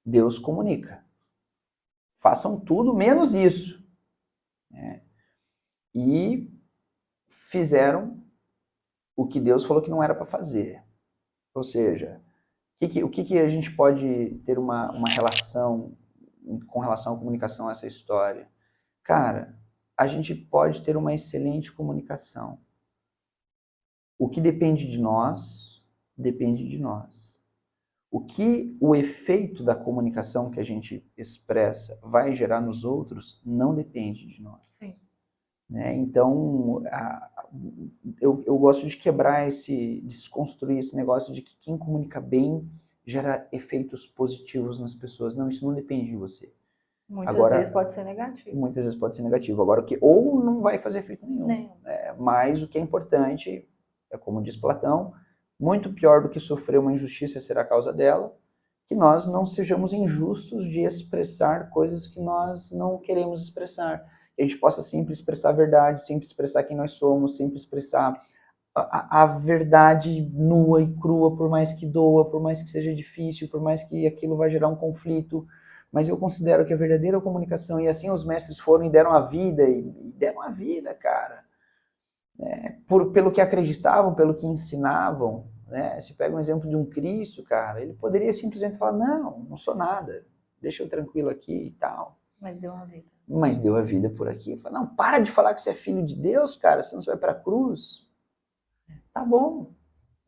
Deus comunica. Façam tudo menos isso. Né? E fizeram o que Deus falou que não era para fazer. Ou seja, o que a gente pode ter uma relação com relação à comunicação a essa história? Cara, a gente pode ter uma excelente comunicação. O que depende de nós, depende de nós. O efeito da comunicação que a gente expressa vai gerar nos outros, não depende de nós. Sim. Né? Então, eu gosto de quebrar desconstruir esse negócio de que quem comunica bem gera efeitos positivos nas pessoas. Não, isso não depende de você. Muitas vezes pode ser negativo. Muitas vezes pode ser negativo. Agora, ou não vai fazer efeito nenhum. Mas o que é importante, como diz Platão, muito pior do que sofrer uma injustiça será a causa dela, que nós não sejamos injustos de expressar coisas que nós não queremos expressar. Que a gente possa sempre expressar a verdade, sempre expressar quem nós somos, sempre expressar a verdade nua e crua, por mais que doa, por mais que seja difícil, por mais que aquilo vai gerar um conflito. Mas eu considero que a verdadeira comunicação, e assim os mestres foram e deram a vida, cara. Pelo que acreditavam, pelo que ensinavam. Né? Se pega um exemplo de um Cristo, cara, ele poderia simplesmente falar, não sou nada, deixa eu tranquilo aqui e tal. Mas deu uma vida. Mas deu a vida por aqui. Fala, não, para de falar que você é filho de Deus, cara, senão você vai pra cruz. Tá bom,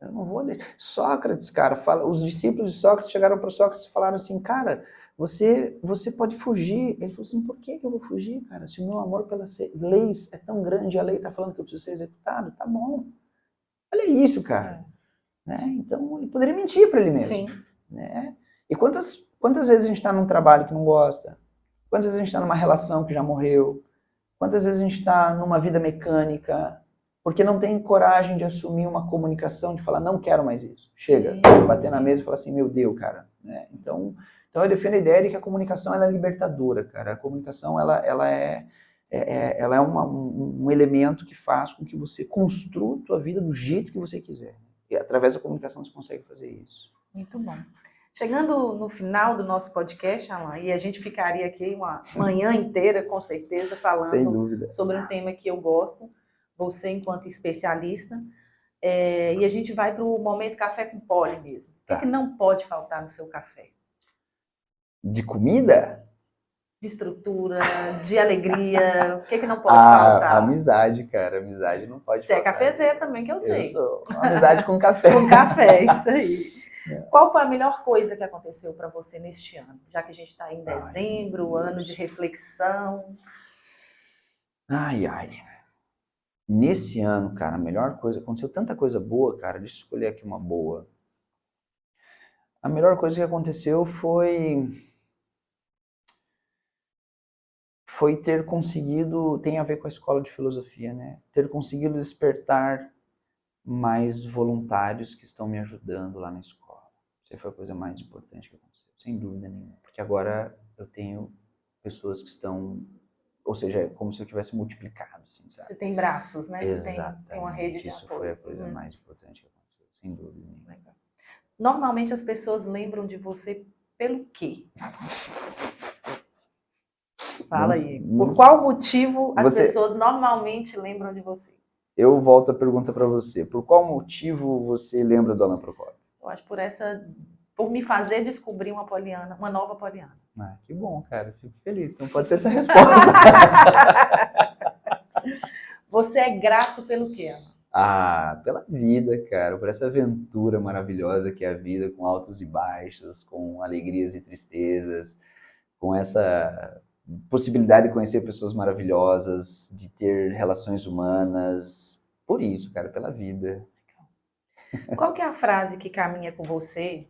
eu não vou deixar. Sócrates, cara, os discípulos de Sócrates chegaram para Sócrates e falaram assim, cara, você pode fugir. Ele falou assim, por que eu vou fugir, cara? Se o meu amor pelas leis é tão grande, a lei está falando que eu preciso ser executado, tá bom. Olha isso, cara. Né? Então, ele poderia mentir para ele mesmo. Sim. Né? E quantas vezes a gente está num trabalho que não gosta? Quantas vezes a gente está numa relação que já morreu? Quantas vezes a gente está numa vida mecânica porque não tem coragem de assumir uma comunicação, de falar, não quero mais isso. Chega, bater na mesa e falar assim, meu Deus, cara. Né? Então eu defendo a ideia de que a comunicação ela é libertadora, cara. A comunicação ela é um elemento que faz com que você construa a tua vida do jeito que você quiser. E através da comunicação você consegue fazer isso. Muito bom. Chegando no final do nosso podcast, Alan, e a gente ficaria aqui uma manhã inteira, com certeza, falando sobre um tema que eu gosto, você enquanto especialista, e a gente vai para o momento café com Poli mesmo. O que não pode faltar no seu café? De comida? De estrutura, de alegria, o que não pode faltar? Amizade, cara, amizade não pode faltar. Você é cafezeiro também, que eu sei. Eu sou. Amizade com café. Com café, isso aí. Qual foi a melhor coisa que aconteceu para você neste ano? Já que a gente está em dezembro, ano de reflexão. Nesse ano, cara, a melhor coisa... Aconteceu tanta coisa boa, cara. Deixa eu escolher aqui uma boa. A melhor coisa que aconteceu foi foi ter conseguido, tem a ver com a escola de filosofia, né? Ter conseguido despertar mais voluntários que estão me ajudando lá na escola. Isso foi a coisa mais importante que aconteceu, sem dúvida nenhuma. Porque agora eu tenho pessoas que estão, ou seja, é como se eu tivesse multiplicado, assim, sabe? Você tem braços, né? Exatamente. Tem uma rede de Isso apoio. foi a coisa mais importante que aconteceu, sem dúvida nenhuma. Legal. Normalmente as pessoas lembram de você pelo quê? Fala aí. Por qual motivo as pessoas normalmente lembram de você? Eu volto a pergunta para você. Por qual motivo você lembra do Alan Procópio? Eu acho por me fazer descobrir uma nova Poliana. Ah, que bom, cara. Fico feliz. Não pode ser essa a resposta. Você é grato pelo quê, Alan? Ah, pela vida, cara. Por essa aventura maravilhosa que é a vida, com altos e baixos, com alegrias e tristezas, com essa possibilidade de conhecer pessoas maravilhosas, de ter relações humanas. Por isso, cara, pela vida. Qual que é a frase que caminha com você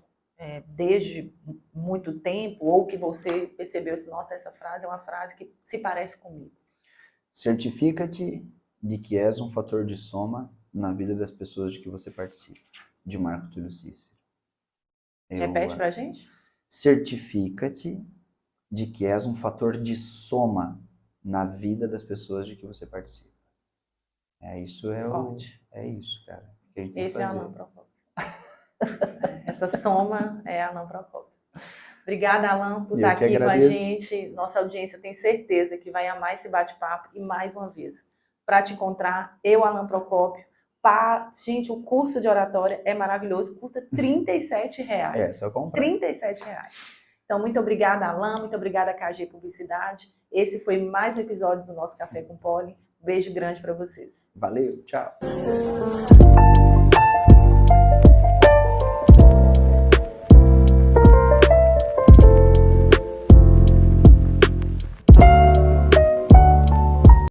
desde muito tempo, ou que você percebeu assim, nossa, essa frase é uma frase que se parece comigo? Certifica-te de que és um fator de soma na vida das pessoas de que você participa. De Marco Túlio Cícero. Repete pra gente. Certifica-te de que és um fator de soma na vida das pessoas de que você participa. Isso é isso, cara. Que a gente tem que fazer. Esse é Alan Procópio. Essa soma é Alan Procópio. Obrigada, Alan, por estar aqui com a gente. Nossa audiência tem certeza que vai amar esse bate-papo. E mais uma vez, para te encontrar, eu, Alan Procópio. Gente, o curso de oratória é maravilhoso, custa R$37. É só comprar. R$37. Então, muito obrigada, Alan, muito obrigada, KG Publicidade. Esse foi mais um episódio do nosso Café com Poli. Beijo grande para vocês. Valeu, tchau.